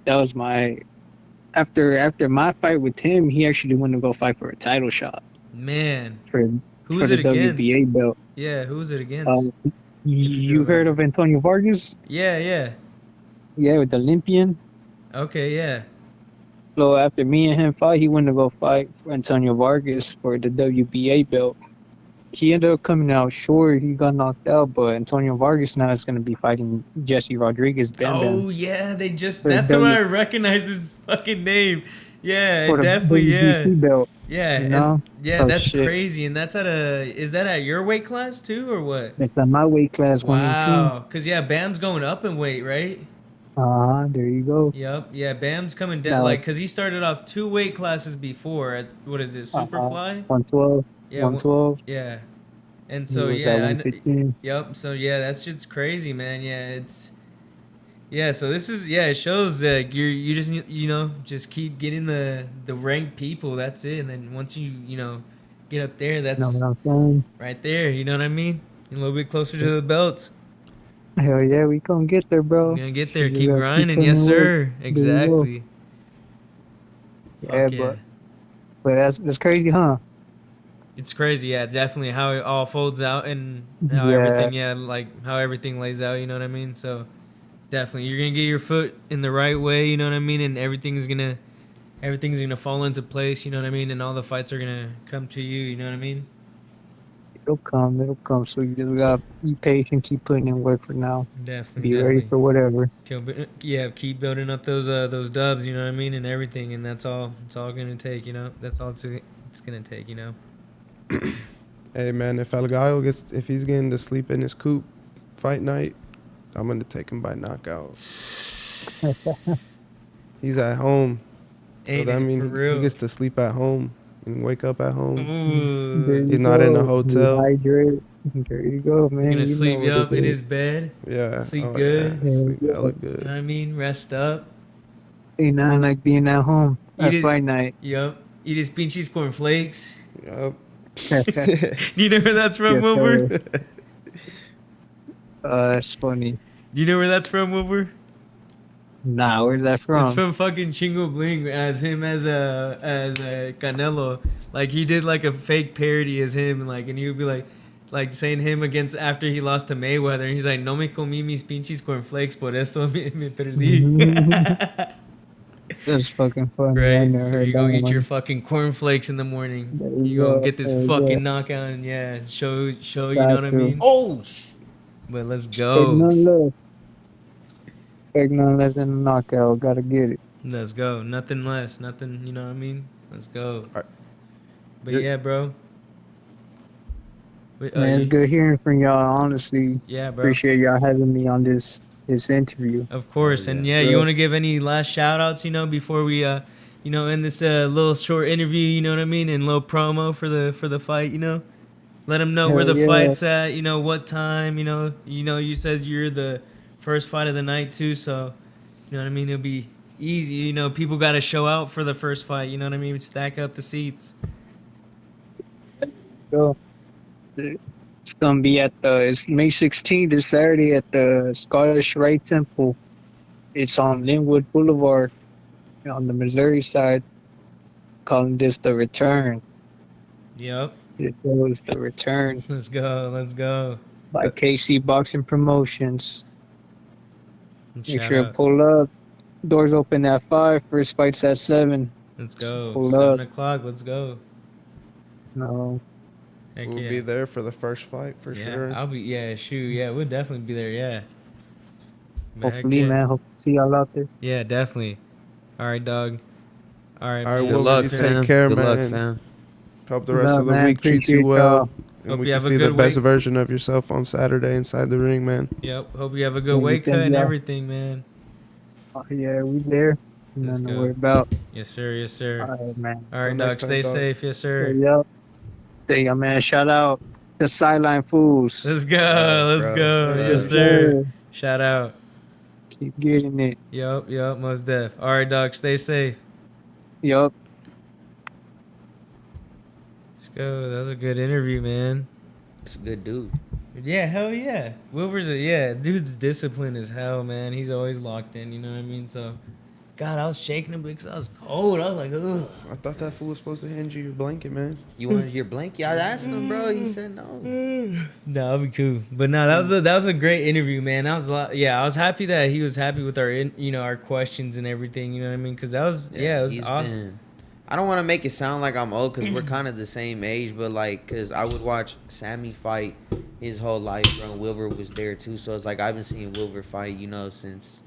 that was my after my fight with him. He actually wanted to go fight for a title shot Man, for who's the it against? WBA belt. Yeah, who's it Um, against? If you could you heard remember. of Antonio Vargas? Yeah, yeah. Yeah, with the Olympian. Okay, yeah. So after me and him fight, he wanted to go fight for Antonio Vargas for the WBA belt. He ended up coming out short. He got knocked out, but Antonio Vargas now is going to be fighting Jesse Rodriguez, Bam Bam, Oh yeah, they just for the that's why W. I recognize his fucking name. Yeah, for the definitely. Yeah, WBC belt. yeah, You and know? yeah, Oh that's shit. crazy. And that's is that at your weight class too, or what? It's at my weight class, 118. Wow. Cause yeah, Bam's going up in weight, right? There you go. Yep. Yeah, Bam's coming down. Now, Like, cause he started off 2 weight classes before. At, what is it, uh, Superfly? 112, Yeah. 112. Yeah. And He so was at yeah, 115. yep. So yeah, that shit's crazy, man. Yeah, it's yeah. So this is yeah. It shows that you just just keep getting the ranked people. That's it. And then once you get up there, You know that's what I'm saying? right there. You know what I mean? A little bit closer to the belts. Hell yeah, we gonna get there, You're bro. gonna get Shit, there. just Keep gotta keep grinding. putting Yes, in work. sir. There you go. Exactly. Yeah, Fuck yeah. but that's crazy, huh? It's crazy. Yeah, definitely how it all folds out and how Yeah, everything, yeah, like how everything lays out. You know what I mean? So definitely, you're gonna get your foot in the right way. You know what I mean? And everything's gonna fall into place. You know what I mean? And all the fights are gonna come to you. You know what I mean? it'll come, it'll come. So you just gotta be patient, keep putting in work for now. Definitely, Be ready definitely. for whatever. Yeah, keep building up those dubs. You know what I mean? And everything. And that's all. It's all gonna take. That's all it's gonna take. Hey man, if El Gallo if he's getting to sleep in his coop fight night, I'm gonna take him by knockout. He's at home, so Ain't that it, for means real? he gets to sleep at home and wake up at home. There Ooh. you He's not in a go. hotel. Rehydrate. There you go, You're man. gonna You know sleep what it up in is. his bed. Yeah. Sleep Oh good. yeah. Yeah, Sleep yeah. hella You know good. what I mean? Rest up. Ain't nothing like being at home Eat at his. fight night. Yup. Eat his pinches cornflakes. Yup. Do you know where that's from, Yes, Wilver? sir. That's funny. Do you know where that's from, Wilver? Nah, where's that It's from? from fucking Chingo Bling as him as a Canelo. Like he did like a fake parody as him, and he would be like saying him against after he lost to Mayweather, and he's like, "No me comí mis pinches cornflakes, por eso me perdí." That's fucking funny. I Right. never So heard you that go eat your one. fucking cornflakes in the morning. There you You go go. get this There you fucking go. knockout and yeah, show you know Got what I to. mean? Oh, But let's Expect go. none less. Expect none less than a knockout. Gotta get it. Let's go. Nothing less. Nothing, you know what I mean? Let's go. Alright. But You're- yeah, bro. Man, it's good hearing from y'all. Honestly, Yeah, bro. appreciate y'all having me on this interview. Of course. Oh, And yeah. yeah, you Bro. want to give any last shout outs, before we end this little short interview, you know what I mean? And little promo for the fight, Let them know where Hell the yeah. fight's at, what time, you said you're the first fight of the night too, so you know what I mean? It'll be easy, people got to show out for the first fight, you know what I mean? Stack up the seats. Go. It's gonna be it's May 16th, this Saturday at the Scottish Rite Temple. It's on Linwood Boulevard on the Missouri side. Calling this the return. Yep. It was the return Let's go. Let's go. by KC Boxing Promotions. And Make shout sure to out. pull up. Doors open at 5. First fight's at 7. Let's So go. pull 7 up. o'clock. Let's go. No, Heck We'll yeah. be there for the first fight for Yeah, sure. I'll be. Yeah, shoot. Yeah, we'll definitely be there. Yeah. But heck hopefully, yeah. man. Hope to see y'all out there. Yeah, definitely. All right, dog. All right, All right, man. Will, good luck, you Sir. take fam. care, Good luck, man. fam. Hope the rest of the Man, week treats you appreciate well. y'all. And Hope we you can have a see the good best week. version of yourself on Saturday inside the ring, man. Yep. Hope you have a good Yeah, weight cut and yeah. everything, man. Oh, yeah, we there. Let's Nothing to go. worry about. Yes, sir. Yes, sir. All right, man. All Till right, next dog. time, Stay dog. safe. Yes, sir. Yep. There you go, man. Shout out to Sideline Foos. Let's go. Yes, Let's bro. go. Yes, Yes. sir. Shout out. Keep getting it. Yup. Yup. Most def. All right, dog. Stay safe. Yup. Let's go. That was a good interview, man. It's a good dude. Yeah, hell yeah. Wilver's dude's disciplined as hell, man. He's always locked in, you know what I mean? So, God, I was shaking him because I was cold. I was like, ugh. I thought that fool was supposed to hand you your blanket, man. You wanted your blanket? I asked him, bro. He said no. No, that'd be cool. But no, that was a great interview, man. That was a lot. Yeah, I was happy that he was happy with our questions and everything. You know what I mean? Because that was it was he's awesome. been. I don't want to make it sound like I'm old because we're kind of the same age, but because I would watch Sammy fight his whole life, bro. And Wilver was there too, so it's like I've been seeing Wilver fight, since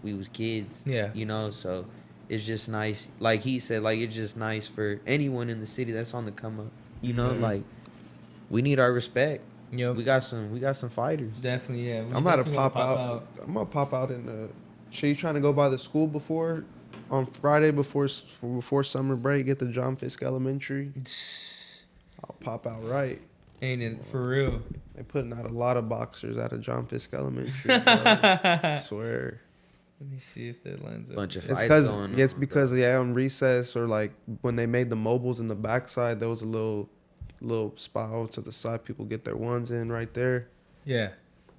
we was kids. Yeah. So it's just nice. Like he said, like it's just nice for anyone in the city that's on the come up. You know, like we need our respect. Yep. We got some fighters. Definitely, yeah. I'm about to pop out. I'm gonna pop out in the. Shit, you trying to go by the school before, on Friday before summer break? Get the John Fisk Elementary. I'll pop out right. Ain't it for real? They putting out a lot of boxers out of John Fisk Elementary. I swear. Let me see if that lines up. Bunch of It's fights because going it's on, because yeah, on recess or like when they made the mobiles in the backside, there was a little spot to the side. People get their ones in right there. Yeah.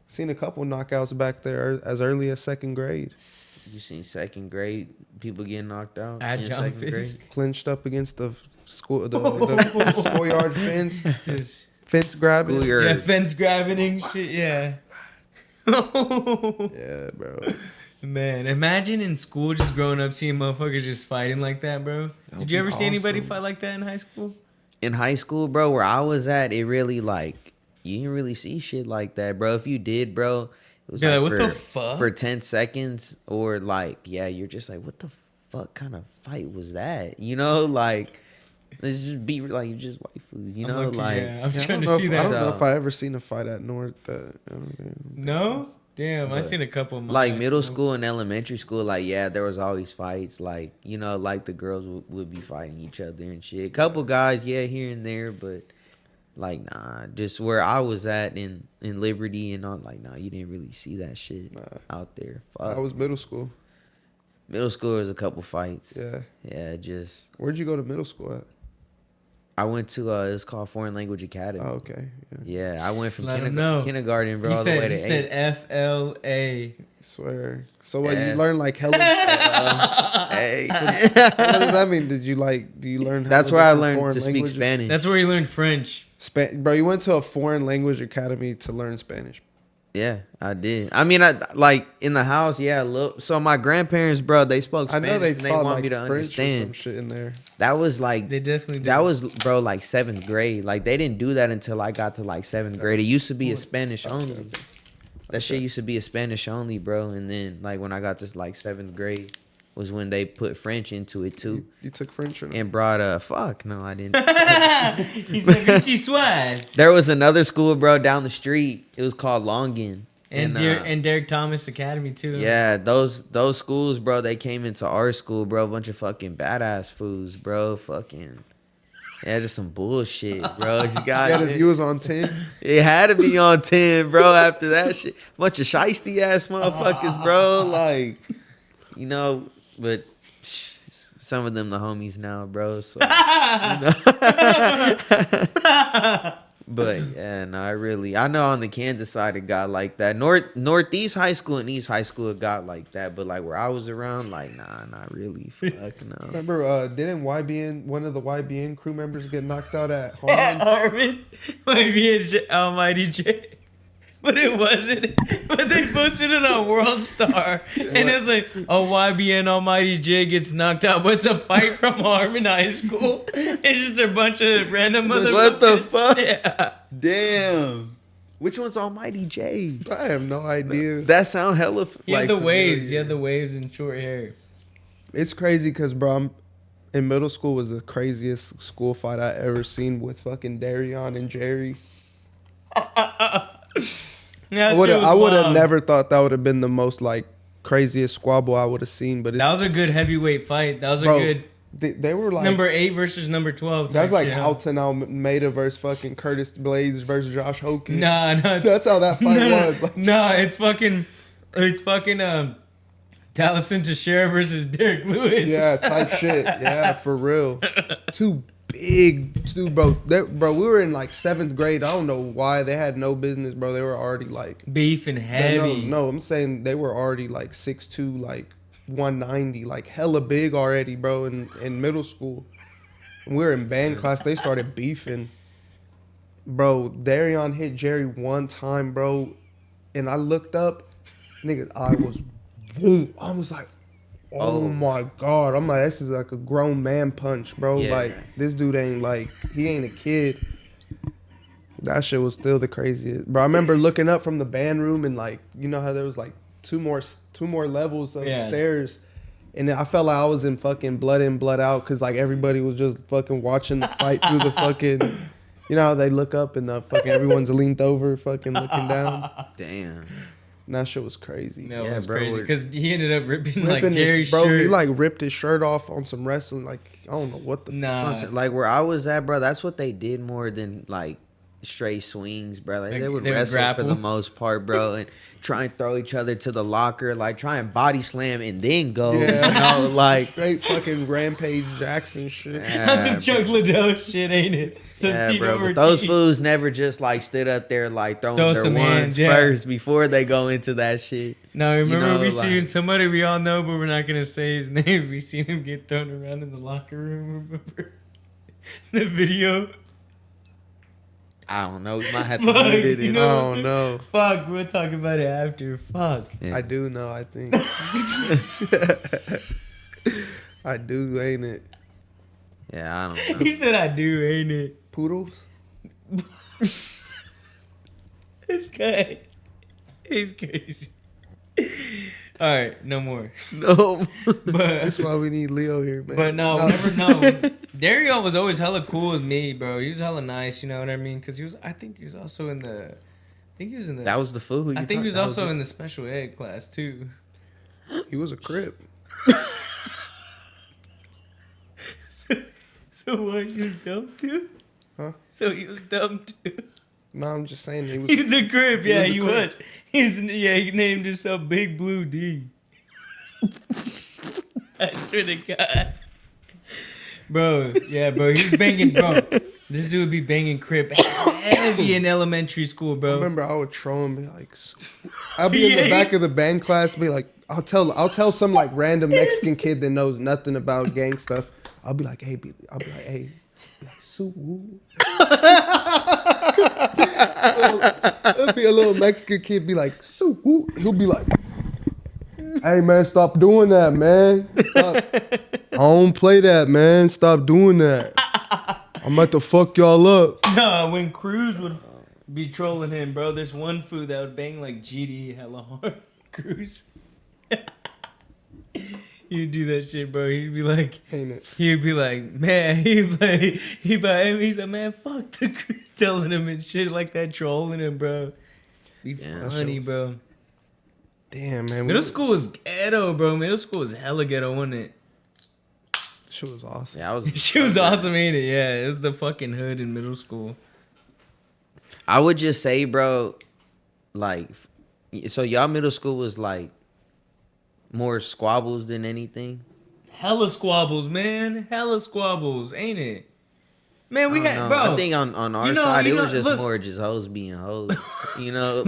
Seen a couple knockouts back there as early as second grade. You seen second grade people getting knocked out At in John second grade? Fisk. Clinched up against the school, the schoolyard fence, Just, fence grabbing. Schoolyard. yeah, fence grabbing and shit, yeah. Yeah, bro. Man, imagine in school just growing up seeing motherfuckers just fighting like that, bro. That'd Did you be ever see anybody awesome. fight like that in high school? In high school, bro, where I was at, it really like you didn't really see shit like that, bro. If you did, bro, it was Yeah, like what for, the fuck? for 10 seconds or like, yeah, you're just like, what the fuck kind of fight was that? You know, like let's just be like you just waifus, you know, like yeah, I'm Yeah, trying to I see don't know that. if I ever seen a fight at North. I don't know. No? Damn, I But, seen a couple of my like high middle school and elementary school, like yeah, there was always fights. Like you know, like the girls would be fighting each other and shit. Couple guys, yeah, here and there, but like nah, just where I was at in Liberty and all, like nah, you didn't really see that shit out there. Fuck. I was middle school. Middle school was a couple fights. Yeah. Just Where'd you go to middle school at? I went to it's called Foreign Language Academy. Oh, okay. Yeah. Yeah, I went from Let 'em know. kindergarten, bro, He all the way to said 8th. FLA. Swear. So what Yeah. you learn like hella? Hey. So what does that mean? Do you learn? That's hella where I different learned foreign to speak languages? Spanish. That's where he learned French. Bro, you went to a foreign language academy to learn Spanish. Yeah, I did. I mean, I like in the house. Yeah, look. So my grandparents, bro, they spoke I Spanish. know they and they taught want like me to French or some understand. shit in there. That was like They definitely did. that was, bro, like 7th grade. Like they didn't do that until I got to like 7th grade. It used to be a Spanish only. Okay. That shit used to be a Spanish only, bro. And then like when I got to like 7th grade was when they put French into it too. You took French or not? And brought fuck no, I didn't. He said, Vichy Suez. There was another school, bro, down the street. It was called Longin. And Derek Thomas Academy, too. Yeah, those schools, bro, they came into our school, bro. A bunch of fucking badass fools, bro. Fucking, yeah, just some bullshit, bro. You got Yeah, you was on 10. it had to be on 10, bro. After that shit, bunch of shiesty ass motherfuckers, bro. Like, you know, but some of them the homies now, bro. So, But yeah, no, I know on the Kansas side it got like that. Northeast high school and East high school it got like that, but like where I was around, like nah, not really. Fuck no. Remember, didn't one of the YBN crew members get knocked out at At Harmon? Harmon. Maybe Almighty J. But it wasn't. But they posted it on World Star. And it's like, YBN Almighty J gets knocked out. But it's a fight from Harmon High School. It's just a bunch of random motherfuckers. What the fuck? Yeah. Damn. Which one's Almighty J? I have no idea. That sound hella He had the familiar. waves. He had the waves and short hair. It's crazy because, bro, in middle school was the craziest school fight I ever seen with fucking Darion and Jerry. I would have never thought that would have been the most like craziest squabble I would have seen, but That was a good heavyweight fight. That was bro, a good they were like number 8 versus number 12. that's like shit, huh? Halton Almeida versus fucking Curtis Blades versus Josh Hokie. Nah. That's how that fight was. Like, No, it's fucking Taliesin Teixeira versus Derek Lewis. yeah, type shit. Yeah, for real. Two, bro. Bro, we were in like 7th grade. I don't know why they had no business, bro. They were already like Beef and heavy. No, I'm saying they were already like 6'2", like 190, like hella big already, bro. In middle school, when we were in band class. They started beefing, bro. Darion hit Jerry one time, bro, and I looked up, nigga. I was like, oh my god. I'm like, this is like a grown man punch, bro. Yeah. Like this dude ain't like, he ain't a kid. That shit was still the craziest, bro. I remember looking up from the band room and like, you know how there was like two more levels of Yeah. stairs, And I felt like I was in fucking blood in, blood out, because like everybody was just fucking watching the fight through the fucking, you know how they look up and the fucking everyone's leaned over, fucking looking down. Damn. And that shit was crazy. No, Yeah, it was bro, crazy we're- because he ended up ripping like Ripping Jerry's his, bro, shirt. he like ripped his shirt off on some wrestling. Like I don't know what the. Nah, Like where I was at, bro, that's what they did more than like straight swings, bro. Like, they would wrestle for the grapple. most part, bro, and try and throw each other to the locker, like try and body slam and then go. Yeah. You know, like Straight fucking Rampage Jackson shit. That's some Chuck Liddell shit, ain't it? Some yeah, Tito bro. But those Ortiz. fools never just like stood up there like throwing Throw their some ones hands, yeah. first before they go into that shit. No, remember know, we like- seen somebody we all know, but we're not gonna say his name. We seen him get thrown around in the locker room. Remember the video? I don't know. We might have to Fuck, mute it. you in. know- I don't know. Fuck, we'll talk about it after. Fuck. Yeah. I do know. I think. I do, ain't it? Yeah, I don't know. He said, "I do, ain't it?" Poodles. This guy, he's crazy. All right, no more. No. But That's why we need Leo here, man. But no, whenever no, Dario was always hella cool with me, bro. He was hella nice, you know what I mean? Because I think he was also in the, That was the fool. Who you I think he was talking- also that in the special ed class too. He was a crip. So what? He was dumb too? Huh? So he was dumb too. No, I'm just saying he was. He's a crib, yeah, was a he crip. was. He named himself Big Blue D. I swear to God. Bro, yeah, bro, he was banging, bro. This dude would be banging crib heavy in elementary school, I bro. remember I would troll and be like, I'll be in the Yeah. back of the band class, be like, I'll tell some like random Mexican kid that knows nothing about gang stuff. I'll be like, hey, Sue. It'll be a little Mexican kid be like, Sue. He'll be like, hey man, stop doing that, man. Stop. I don't play that, man. Stop doing that. I'm about to fuck y'all up. No, when Cruz would be trolling him, bro, there's one food that would bang like GD hella hard. Cruz. He'd do that shit, bro. He'd be like, Ain't it? man, he's like, man, fuck the Cruz, telling him and shit like that, trolling him, bro. Be Yeah, funny, that shit bro. Damn, man. Middle school was ghetto, bro. Middle school was hella ghetto, wasn't it? Shit was awesome. Yeah, I was. She was awesome, ain't it? Yeah, it was the fucking hood in middle school. I would just say, bro, like, so y'all middle school was like more squabbles than anything. Hella squabbles, man. Hella squabbles, ain't it? Man, we I had, don't know. bro. I think on our you know- side you it know- was just look. more just hoes being hoes. You know,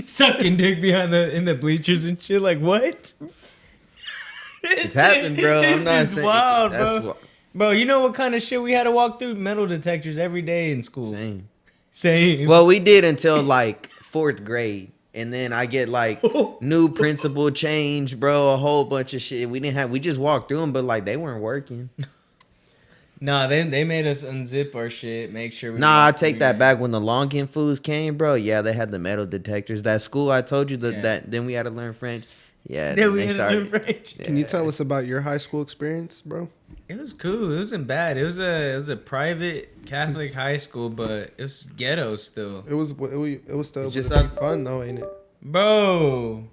Sucking dick behind in the bleachers and shit. Like what? it's happened, bro. I'm not It's saying wild, that's bro. Bro, you know what kind of shit we had to walk through? Metal detectors every day in school. Same. Same. Well, we did until like 4th grade. And then I get like new principal change, bro, a whole bunch of shit. We just walked through them, but like they weren't working. Nah, they made us unzip our shit, make sure we. Nah, I walked take through that it. back. When the Longin Foos came, bro, yeah, they had the metal detectors. That school I told you Yeah. that then we had to learn French. Yeah, Then we they had to started. learn French. Can you tell us about your high school experience, bro? It was cool. It wasn't bad. It was a private Catholic high school, but it was ghetto still. It was still It's just pretty up- fun though, ain't it? Bro.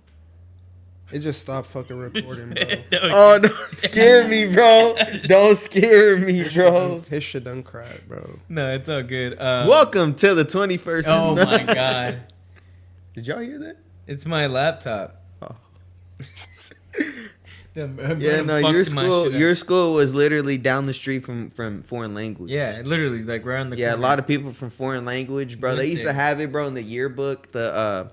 It just stopped fucking recording, bro. Oh, don't scare me, bro. Don't scare me, bro. His shit done cracked, bro. No, it's all good. Welcome to the 21st. Oh my god. Did y'all hear that? It's my laptop. Oh. Yeah, Yeah, no, your school was literally down the street from foreign language. Yeah, literally, like right on the Yeah, a corner. lot of people from foreign language, bro. They used to have it, bro, in the yearbook. The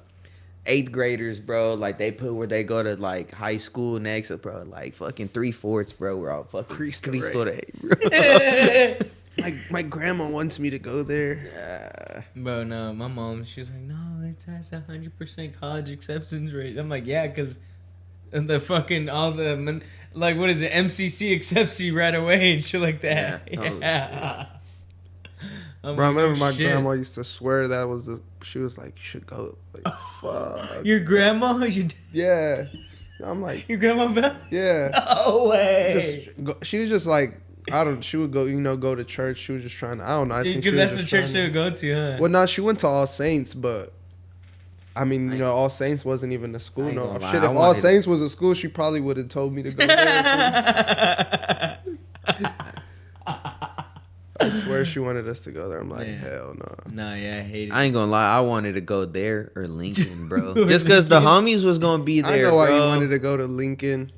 8th graders, bro, like they put where they go to like high school next, bro. Like fucking 3/4, bro. We're all fucking Cristo Cristo Rey. Rey, bro. My grandma wants me to go there. Yeah. Bro, no, my mom, she was like, no, it has 100% college acceptance rate. I'm like, yeah, because the fucking, like, what is it, MCC accepts you right away and shit like that. Yeah. Holy Yeah. I'm Bro, I like, remember oh, my shit. grandma used to swear that was she was like, you should go. Like, fuck. Your grandma? Yeah. I'm like, Your grandma fell? yeah. No way. She was just like, she would go, go to church. She was just trying to, I don't know. I think she Because was that's just the church trying they would go to, huh? Well, no, she went to All Saints, but I mean, All Saints wasn't even a school. No, gonna lie, shit. I If All wanted- Saints was a school, she probably would have told me to go there. I swear she wanted us to go there. I'm like, Man. hell no. No, yeah, I hate it. I ain't gonna lie, I wanted to go there or Lincoln, bro. Just because the homies was gonna be I there, know why bro. you wanted to go to Lincoln.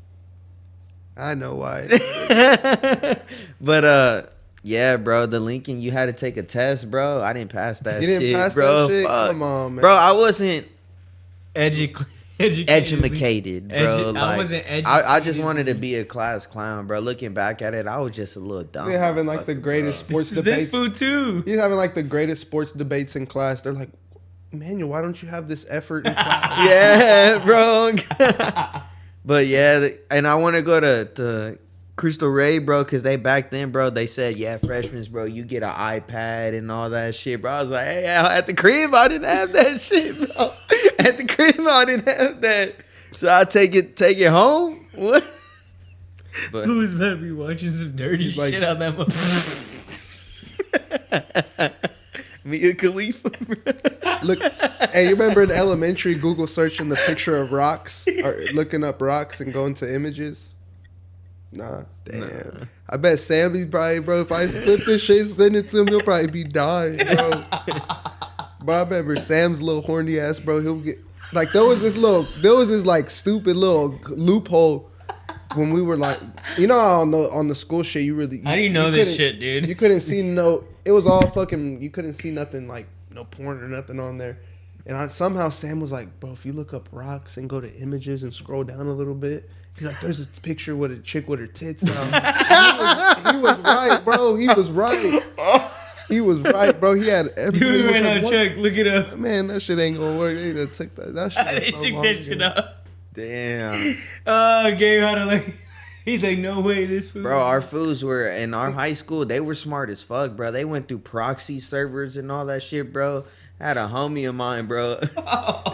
I know why. But yeah, bro, the Lincoln, you had to take a test, bro. I didn't pass that You shit, didn't pass bro. that shit? Fuck. Come on, man. Bro, I wasn't Educated, bro. I Like, wasn't I just educated. wanted to be a class clown, bro. Looking back at it, I was just a little dumb. They're having like the greatest sports This debates. food too. He's having like the greatest sports debates in class. They're like, Emmanuel, why don't you have this effort in class? Yeah, bro. But yeah, and I want to go to Crystal Ray, bro, because they back then, bro, they said, yeah, freshmen, bro, you get an iPad and all that shit, bro. I was like, hey, at the crib, I didn't have that shit, bro. At the crib, I didn't have that. So I take it home. What? But Who's about to be watching some dirty like- shit on that motherfucker? Mia Khalifa, bro. Look, hey, you remember in elementary, Google searching the picture of rocks or looking up rocks and going to images? Nah, damn. Nah. I bet Sammy's probably, bro. If I clip this shit, send it to him, he'll probably be dying, bro. Bro, I remember Sam's little horny ass, bro. He'll get like there was this like stupid little loophole when we were like, on the school shit. You really How do you know this couldn't- shit, dude? You couldn't see It was all fucking. You couldn't see nothing like no porn or nothing on there. And somehow Sam was like, bro, if you look up rocks and go to images and scroll down a little bit, he's like, there's a picture with a chick with her tits out. he was right, bro. He was right. He was right, bro. He had everything. Dude, was right like, now, what? Chuck, look it up. Man, that shit ain't gonna work. They done took that. That shit. They was so took long that shit ago. up. Damn. Oh, Gabe had to like. He's like, no way, this food. Bro, our fools were in our high school. They were smart as fuck, bro. They went through proxy servers and all that shit, bro. I had a homie of mine, bro.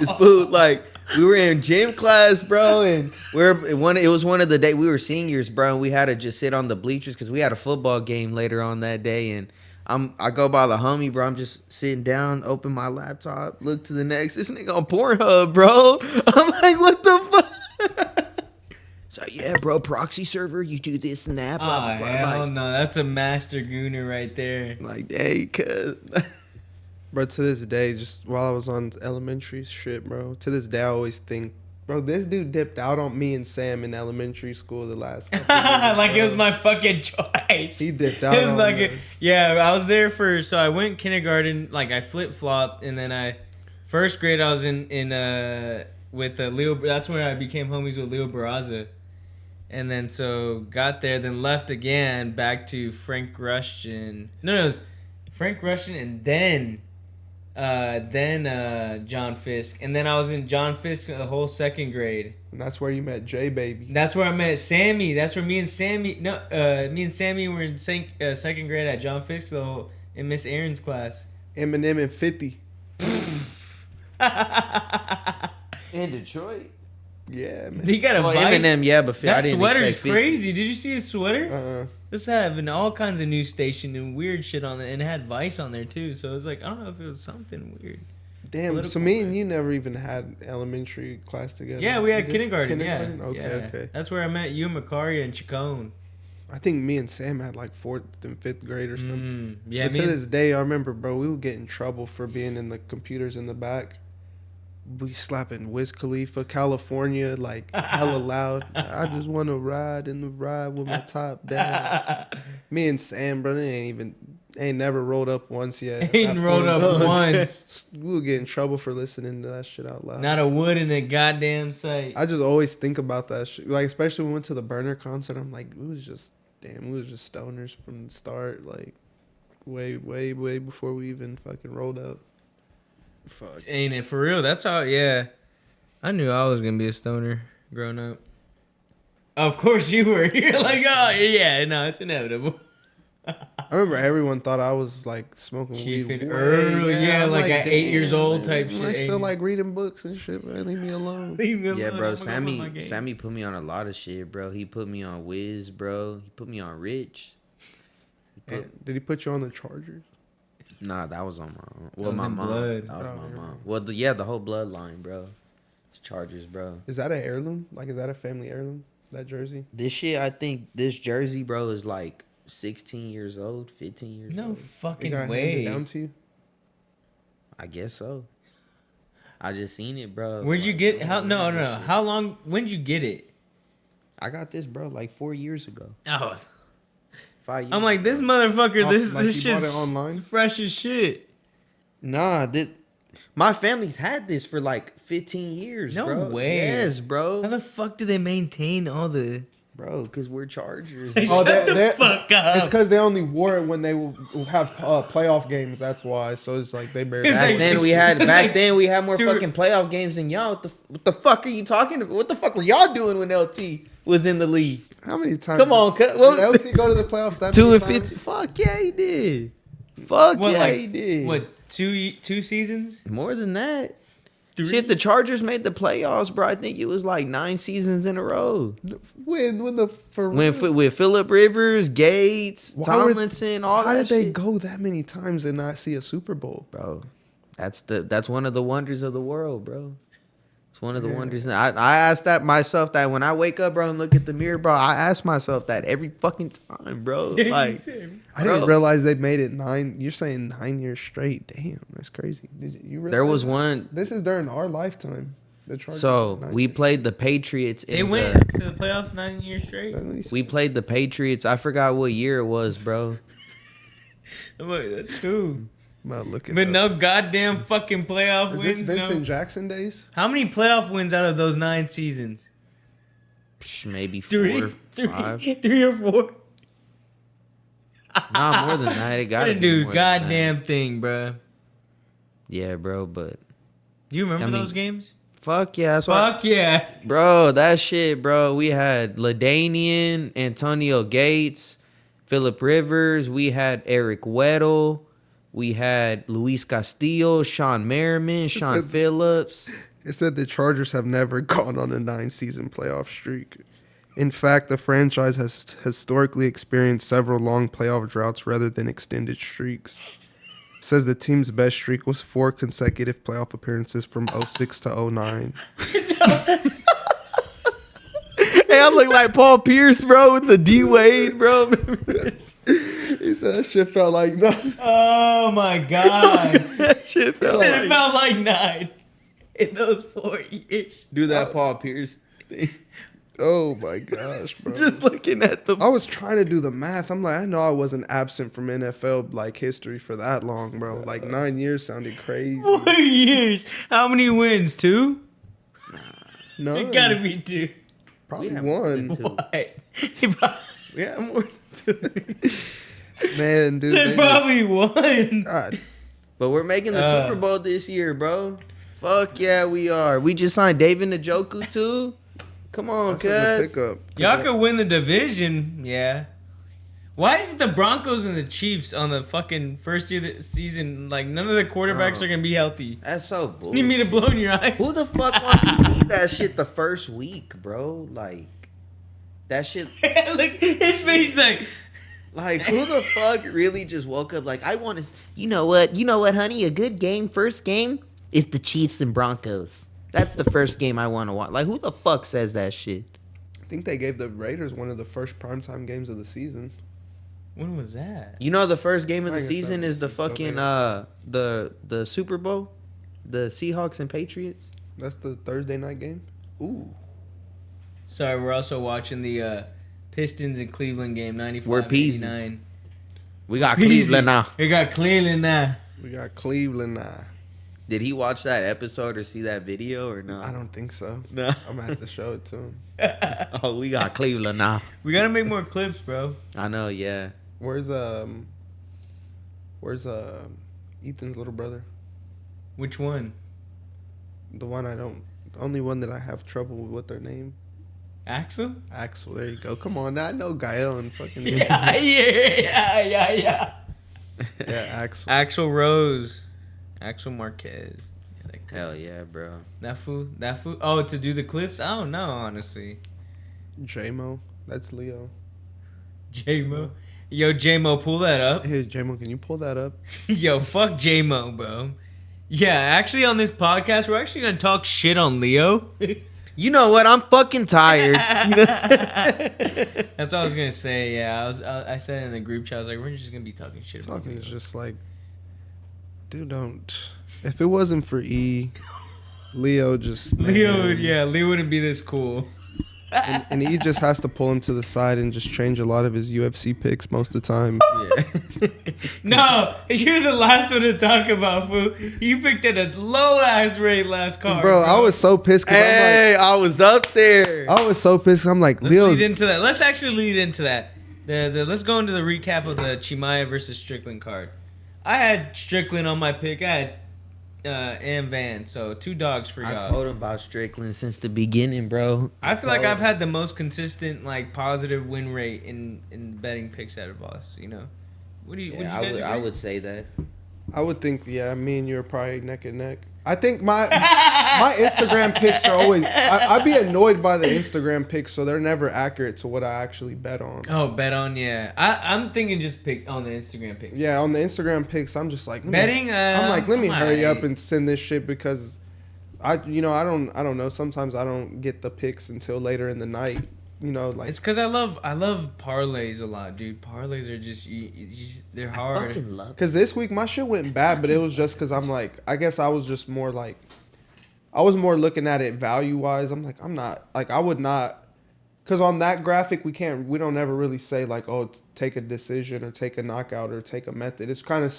His food, like, we were in gym class, bro, and it was one of the day we were seniors, bro, and we had to just sit on the bleachers because we had a football game later on that day, and I go by the homie, bro. I'm just sitting down, open my laptop, look to the next. This nigga on Pornhub, bro. I'm like, what the fuck? So yeah, bro, proxy server, you do this and that, blah blah Oh, blah. hell Like, no. That's a master gooner right there. like, hey, cuz. Bro, to this day, just while I was on elementary shit, bro, to this day, I always think, bro, this dude dipped out on me and Sam in elementary school the last couple years, Like bro. it was my fucking choice. He dipped out It was on like, us. yeah, I was there so I went kindergarten, like I flip-flopped, and then first grade I was in with Leo, that's when I became homies with Leo Barraza. And then so got there, then left again back to Frank Rushton. No, it was Frank Rushton and then John Fisk. And then I was in John Fisk the whole second grade. And that's where you met J Baby. That's where I met Sammy. That's where me and Sammy were in second grade at John Fisk in Miss Aaron's class. Eminem and 50. In Detroit? Yeah, man. He got a Well, Vice. Eminem, yeah, but I That didn't sweater's expect 50. crazy. Did you see his sweater? Uh-uh. Having all kinds of news station and weird shit on it, and it had Vice on there too. So it was like, I don't know if it was something weird. Damn, so Political, me man. and you never even had elementary class together. Yeah, we had did? kindergarten. Okay, Yeah. okay. That's where I met you, Macari, and Chacon. I think me and Sam had like 4th and 5th grade or something. Yeah, But to this day, I remember, bro, we would get in trouble for being in the computers in the back. We slapping Wiz Khalifa, California, like hella loud. I just want to ride in the ride with my top down. Me and Sam, bro, they ain't never rolled up once yet. Ain't rolled up once. We would get in trouble for listening to that shit out loud. Not a wood in the goddamn sight. I just always think about that shit. Like, especially when we went to the Burner concert, I'm like, we was just stoners from the start. Like, way, way, way before we even fucking rolled up. Fuck. Ain't it for real? That's how. Yeah, I knew I was gonna be a stoner growing up. Of course you were. You're like, oh yeah, no, it's inevitable. I remember everyone thought I was like smoking weed Chiefing way- early, yeah, I'm like at 8 years damn, old man, type I shit. still like reading books and shit, man. Leave me alone. Leave me alone. Yeah, bro. I'm gonna go play my game. Sammy put me on a lot of shit, bro. He put me on Wiz, bro. He put me on Rich. And did he put you on the Chargers? Nah, that was on my own. Well, was my in mom. blood. That was Oh, my yeah. mom. Well, the whole bloodline, bro. It's Chargers, bro. Is that an heirloom? Like, is that a family heirloom? That jersey? This shit, I think this jersey, bro, is like 16 years old, 15 years No old. It fucking got handed way. down to you? I guess so. I just seen it, bro. Where'd you Like, get? bro, How? No, this no. shit. How long? When'd you get it? I got this, bro, like 4 years ago. Oh, 5 years. I'm like ago. this motherfucker. Oh, This like this you bought shit's it online? fresh as shit. Nah, my family's had this for like 15 years, No bro. way. Yes, How bro. the fuck do they maintain all the? Bro, because we're Chargers. Hey, Oh, shut the they- fuck It's up. because they only wore it when they will have playoff games. That's why. So it's like they barely. It's Back like- then we had more Dude. fucking playoff games than y'all. What the fuck are you talking about? What the fuck were y'all doing when LT was in the league? How many times? Come on, Did LT go to the playoffs that 2 many and times? 50. Fuck yeah, he did. Fuck What, yeah, like, he did. What, two seasons? More than that. Three? Shit, the Chargers made the playoffs, bro. I think it was like 9 seasons in a row. When the for With Phillip Rivers, Gates, Why were- Tomlinson, all How that did they shit. go that many times and not see a Super Bowl? Bro, that's one of the wonders of the world, bro. It's one of the Yeah. wonders. I ask that myself that when I wake up, bro, and look at the mirror, bro. I ask myself that every fucking time, bro. Like, I didn't Bro. realize they made it 9. You're saying 9 years straight. Damn, that's crazy. Did you realize there was that? one. This is during our lifetime. The Chargers So were 9 we years. played the Patriots. They in went the, to the playoffs 9 years straight. That's what he said. we played the Patriots. I forgot what year it was, bro. I'm like, that's cool. I'm about to look it But up. no goddamn fucking playoff Is wins. this No. Vincent Jackson days? How many playoff wins out of those 9 seasons? Maybe Three, 5. three or four. Nah, more than that. It I got to didn't be do more a than goddamn thing, bro. that. Yeah, bro. But Do you remember I mean, those games? fuck yeah, that's why. Fuck yeah. Bro, that shit, bro. We had LaDainian, Antonio Gates, Phillip Rivers. We had Eric Weddle. We had Luis Castillo, Sean Merriman, Sean said- Phillips. It said the Chargers have never gone on a 9-season playoff streak. In fact, the franchise has historically experienced several long playoff droughts rather than extended streaks. It says the team's best streak was 4 consecutive playoff appearances from 06 to 09. Hey, I look like Paul Pierce, bro, with the D Wade, bro. He said that shit felt like nothing. Oh my god. That shit felt Said it like. felt like 9 in those 4 years. Do that Paul Pierce thing. Oh my gosh, bro. Just looking at the. I was trying to do the math. I'm like, I know I wasn't absent from NFL like history for that long, bro. Like 9 years sounded crazy. 4 years. How many wins? 2? No, It gotta be 2. probably We have more than one. 2. What? He probably, Yeah, more than 2. Man, dude. they said probably 1. God, But we're making the Super Bowl this year, bro. Fuck yeah, we are. We just signed David Njoku too. Come on, that's a good cuz. pickup. Y'all could win the division, yeah. Why is it the Broncos and the Chiefs on the fucking first year of the season? Like, none of the quarterbacks are gonna be healthy. That's so You bullshit. need me to blow in your eye? Who the fuck wants to see that shit the first week, bro? Like, that shit. Look, his face like, Like, who the fuck really just woke up like, I want to. You know what, honey? A good game, first game, is the Chiefs and Broncos. That's the first game I want to watch. Like, who the fuck says that shit? I think they gave the Raiders one of the first primetime games of the season. when was that? You know, the first game of I the guess season that is the makes sense. fucking the Super Bowl, the Seahawks and Patriots. That's the Thursday night game. Ooh, Sorry, we're also watching the Pistons and Cleveland game, 95 We're peasy. 89. We got Peasy. Cleveland now. We got Cleveland now. we got Cleveland now. Did he watch that episode or see that video or not? I don't think so. No. I'm gonna have to show it to him. Oh, we got Cleveland now. We gotta make more clips, bro. I know, yeah. Where's Ethan's little brother? Which one? The only one that I have trouble with their name. Axel? Axel, there you go. Come on, now I know Gallo and fucking Yeah. yeah, Axel. Axel Rose. Axel Marquez. Yeah, that Hell crazy. yeah, bro. That fool? Oh, to do the clips? I don't know, honestly. J-Mo, that's Leo. J-Mo. Yo, J-Mo, pull that up. Hey, J-Mo, can you pull that up? Yo, fuck J-Mo, bro. Yeah, actually on this podcast, we're actually going to talk shit on Leo. You know what? I'm fucking tired. That's what I was going to say, yeah. I said in the group chat, I was like, we're just going to be talking shit about Talking Leo. is just like, dude, don't. If it wasn't for E, Leo just. Man. Leo wouldn't be this cool. And he just has to pull him to the side and just change a lot of his UFC picks most of the time. Yeah. No, you're the last one to talk about, fool. You picked at a low-ass rate last card. Bro, I was so pissed. Cause Hey, I was up there. I was so pissed. I'm like, Let's Leo's. lead into that. Let's actually lead into that. Let's go into the recap of the Chimaev versus Strickland card. I had Strickland on my pick. I had and Van, so 2 dogs for y'all. I told him about Strickland since the beginning, bro. I feel like I've had the most consistent, like, positive win rate in betting picks out of us. You know, what do you? Yeah, would you guys I agree? would say that. I would think, yeah, me and you are probably neck and neck. I think my Instagram picks are always. I'd be annoyed by the Instagram picks, so they're never accurate to what I actually bet on. Oh, bet on, yeah. I'm thinking just pick on the Instagram picks. Yeah, on the Instagram picks, I'm just like Betting. I'm like, let me hurry up alright. and send this shit because I don't know. Sometimes I don't get the picks until later in the night. You know, like It's because I love parlays a lot, dude. Parlays are just they're hard. Fucking love. because this week my shit went bad, but it was just because I'm like, I guess I was just more like, I was more looking at it value wise. I'm like, I'm not like I would not, because on that graphic we don't ever really say like, oh, take a decision or take a knockout or take a method. It's kind of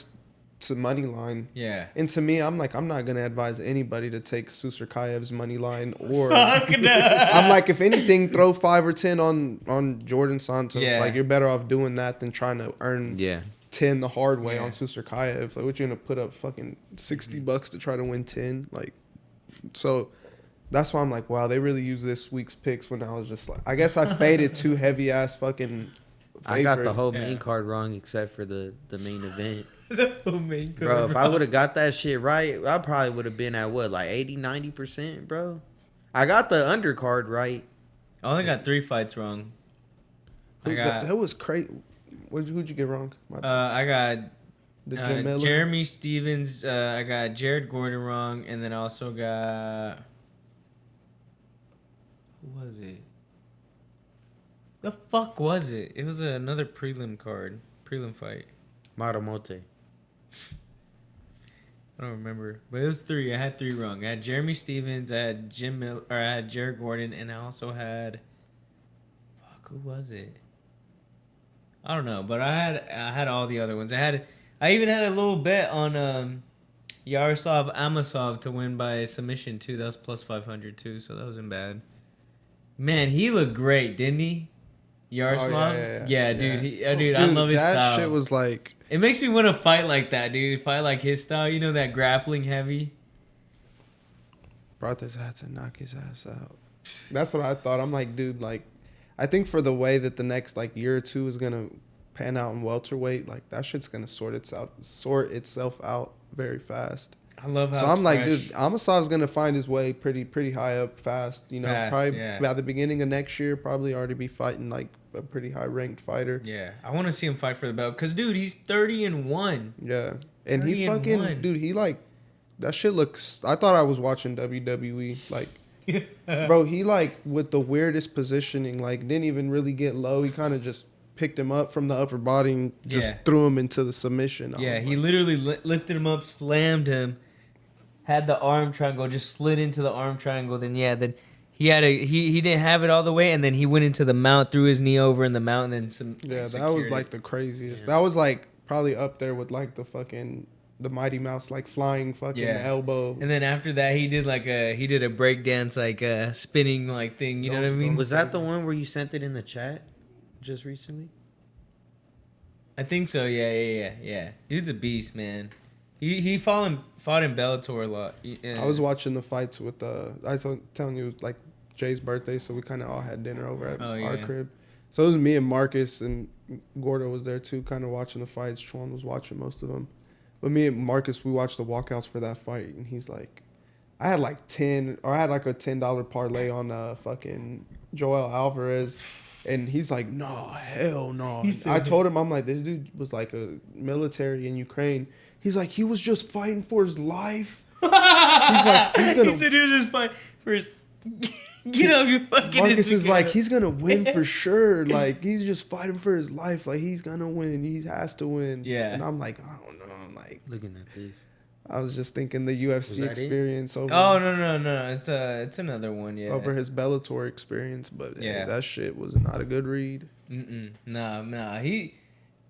to money line. Yeah. And to me, I'm like, I'm not gonna advise anybody to take Susurkayev's money line or. Fuck no. I'm like, if anything, throw 5 or 10 on Jordan Santos. Yeah. Like, you're better off doing that than trying to earn Yeah. 10 the hard way Yeah. on Susurkayev. Like, what you gonna put up fucking $60 to try to win 10? Like, so that's why I'm like, wow, they really use this week's picks when I was just like, I guess I faded 2 heavy ass fucking. I got the favorites. whole Yeah. main card wrong except for the main event. Oh, man, Bro, if I would have got that shit right, I probably would have been at what, like 80-90%, bro? I got the undercard right. I only got 3 fights wrong. I got That was crazy. Who'd you get wrong? I got The Jim Miller? Jeremy Stevens. I got Jared Gordon wrong, and then I also got who was it? The fuck was it? It was another prelim fight. Matamote. I don't remember, but it was 3. I had 3 wrong. I had Jeremy Stevens, I had Jim Miller, or I had Jared Gordon, and I also had who was it? I don't know, but I had all the other ones. I even had a little bet on Yaroslav Amosov to win by submission too. That was plus 500 too, so that wasn't bad. Man, he looked great, didn't he? Yaroslav? Yeah, dude. Dude, I love his that style. shit was like. It makes me want to fight like that, dude. Fight like his style. You know, that grappling heavy. Brought his hat to knock his ass out. That's what I thought. I'm like, dude, like, I think for the way that the next like year or two is gonna pan out in welterweight, like that shit's gonna sort itself out very fast. I love how. So I'm like, fresh. dude, Amosov's gonna find his way pretty high up fast. You know, Fast, probably yeah. by the beginning of next year, probably already be fighting like a pretty high ranked fighter. Yeah, I want to see him fight for the belt. Cause, dude, he's 30-1. Yeah, and he 30-1. fucking dude, he like that shit looks. I thought I was watching WWE. Like, bro, he like with the weirdest positioning. Like, didn't even really get low. He kind of just picked him up from the upper body and just Yeah. threw him into the submission. I Yeah, was he like, literally lifted him up, slammed him, had the arm triangle, just slid into the arm triangle. Then he had he didn't have it all the way, and then he went into the mount, threw his knee over in the mount, and then some. yeah, that secured was it. like the craziest. Yeah. That was like probably up there with like the Mighty Mouse like flying fucking Yeah. elbow. And then after that, he did a break dance like spinning like thing. You know what I mean? Was that the one where you sent it in the chat just recently? I think so. Yeah. Dude's a beast, man. He fought in Bellator a lot. I was watching the fights with I was telling you like Jay's birthday, so we kind of all had dinner over at our yeah. crib. So it was me and Marcus, and Gordo was there too, kind of watching the fights. Chuan was watching most of them. But me and Marcus, we watched the walkouts for that fight, and he's like, I had like a $10 parlay on fucking Joel Alvarez, and he's like, no, hell no. I told him, I'm like, this dude was like a military in Ukraine. He's like, he was just fighting for his life. He's like, he's gonna. He said he was just fighting for his. Get off your fucking. Marcus is like, he's gonna win for sure. Like, he's just fighting for his life. Like, he's gonna win. He has to win. Yeah. And I'm like, I don't know. I'm like, Looking at this. I was just thinking the UFC that experience over. Oh no! It's another one. Yeah. Over his Bellator experience, but Yeah. that shit was not a good read. Nah.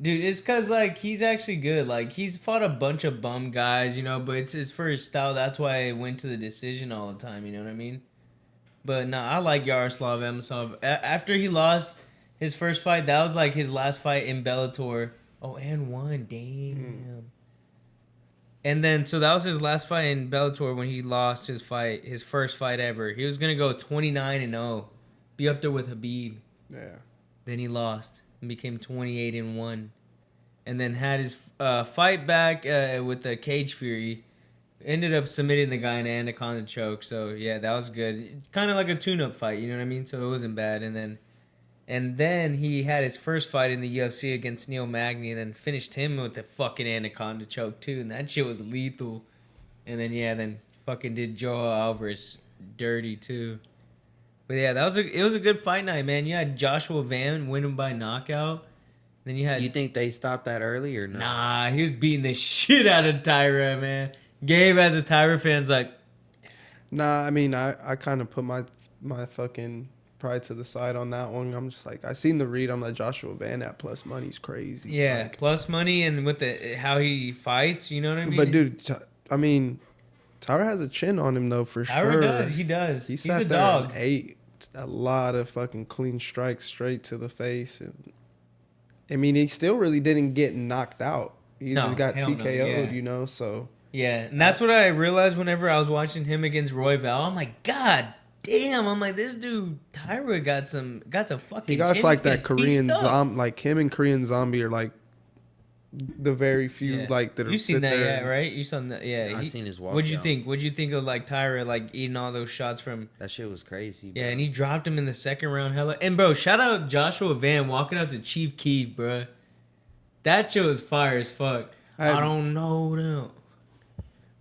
Dude, it's cause like he's actually good. Like he's fought a bunch of bum guys, you know, but it's his first style. That's why it went to the decision all the time. You know what I mean? But nah, I like Yaroslav Amosov. After he lost his first fight, that was like his last fight in Bellator. Oh, and won. Damn. And then, so that was his last fight in Bellator when he lost his first fight ever. He was gonna go 29-0, be up there with Habib. Yeah. Then he lost and became 28-1, and then had his fight back with the Cage Fury. Ended up submitting the guy in an anaconda choke. So yeah, that was good. Kind of like a tune-up fight, you know what I mean? So it wasn't bad. And then he had his first fight in the UFC against Neil Magny, and then finished him with a fucking anaconda choke too, and that shit was lethal. And then fucking did Joe Alvarez dirty too. But yeah, it was a good fight night, man. You had Joshua Van winning by knockout. Then you had. You think they stopped that early or no? Nah, he was beating the shit out of Tyra, man. Gabe, as a Tyra fan's like. Nah, I mean, I kind of put my fucking pride to the side on that one. I'm just like, I seen the read. I'm like, Joshua Van at plus money's crazy. Yeah, like, plus money and with how he fights, you know what I mean? But dude, I mean, Tyra has a chin on him though, for Tyra sure. does. He does. He's a there dog. and ate a lot of fucking clean strikes straight to the face, and I mean, he still really didn't get knocked out. He just got hell no, TKO'd, yeah. you know. So Yeah, and that's what I realized whenever I was watching him against Roy Val. I'm like, God damn! I'm like, this dude Tyra got some fucking. he got chin. like He's that getting Korean pieced up. zombie, like him and Korean Zombie are like the very few Yeah. like that are You seen sit that, there. yeah, right? You saw that, yeah. I seen his walk. What'd you think? What'd you think of like Tyra like eating all those shots from? That shit was crazy. Bro. Yeah, and he dropped him in the second round. Hella, and bro, shout out Joshua Van walking out to Chief Keef, bro. That shit was fire as fuck. I don't know them.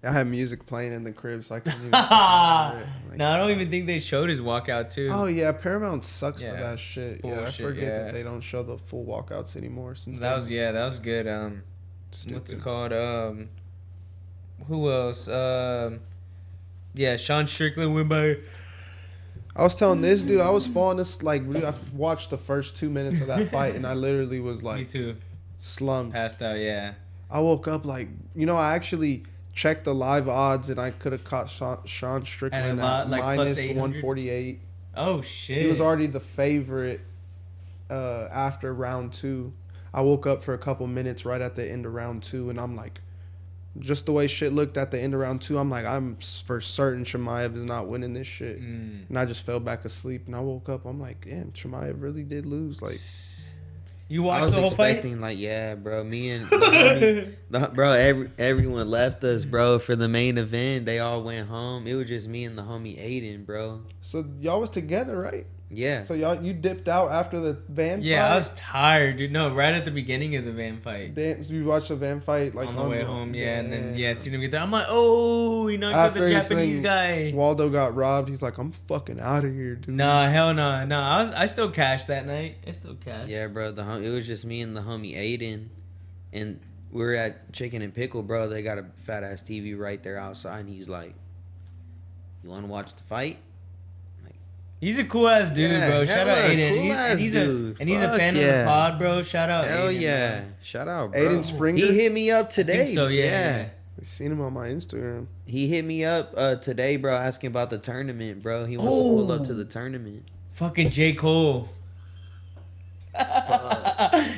I had music playing in the crib, so I couldn't even. No, Like, I don't even think they showed his walkout too. Oh yeah, Paramount sucks Yeah. for that shit. Yeah, I Bullshit, forget yeah. that they don't show the full walkouts anymore. Since that was good. stupid. What's it called? Who else? Yeah, Sean Strickland went by. I was telling this dude, I was falling this like I watched the first 2 minutes of that fight, and I literally was Me like too. slumped. Passed out. Yeah. I woke up like, I actually checked the live odds, and I could have caught Sean Strickland at like minus plus 800? 148. Oh shit. He was already the favorite after round 2. I woke up for a couple minutes right at the end of round 2, and I'm like, just the way shit looked at the end of round 2, I'm like, I'm for certain Chimaev is not winning this shit. And I just fell back asleep, and I woke up, I'm like, damn, Chimaev really did lose. Like, You I watched was the whole fight? expecting like, yeah, bro. Me and everyone left us, bro, for the main event. They all went home. It was just me and the homie Aiden, bro. so y'all was together, right? Yeah. So you dipped out after the Van fight? Yeah, I was tired, dude. No, right at the beginning of the Van fight. Damn, so you watched the Van fight like On the way home, yeah, and then seen him get there. I'm like, oh, he knocked out the Japanese guy. Waldo got robbed. He's like, I'm fucking out of here, dude. Nah, hell no, no. I still cashed that night. I still cashed. Yeah, bro. It was just me and the homie Aiden, and we were at Chicken and Pickle, bro. They got a fat ass TV right there outside, and he's like, "You want to watch the fight?" He's a cool ass dude, Yeah, bro. Shout out hella Aiden. cool-ass He's dude. a Fuck fan of yeah. the pod, bro. Shout out Hell Aiden, yeah! bro. Shout out, bro. Aiden Springer? He hit me up today. I think so, yeah. I seen him on my Instagram. He hit me up today, bro, asking about the tournament, bro. He wants to pull up to the tournament. Fucking J. Cole.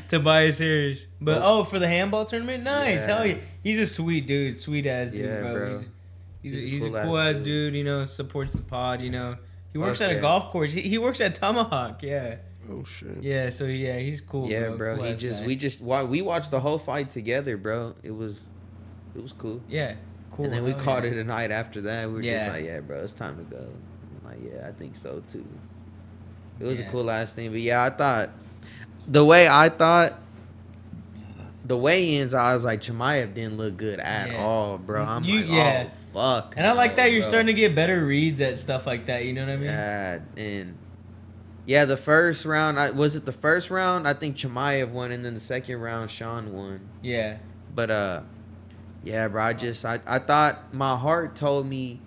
Tobias Harris. But for the handball tournament? Nice. Yeah. Hell yeah. He's a sweet dude. Sweet ass dude, Yeah, bro. bro. He's a cool ass dude, supports the pod, He He works Fuck at yeah. a golf course. He works at Tomahawk. Yeah. Oh shit. Yeah. So yeah, he's cool. Yeah, bro. bro. Cool He ass just guy. we watched the whole fight together, bro. It was cool. Yeah. Cool. And then we hell called yeah. it a night after that. We were just Yeah. like, yeah, bro, it's time to go. I'm like, yeah, I think so too. It was Yeah. a cool ass thing, but yeah, the way the weigh-ins, I was like, Chimaev didn't look good at Yeah. all, bro. I'm You- like, yeah. oh fuck. And I like no, that you're bro. starting to get better reads at stuff like that. You know what I mean? Yeah, and yeah, the first round, was it the first round? I think Chimaev won, and then the second round, Sean won. Yeah. But yeah, bro. I thought my heart told me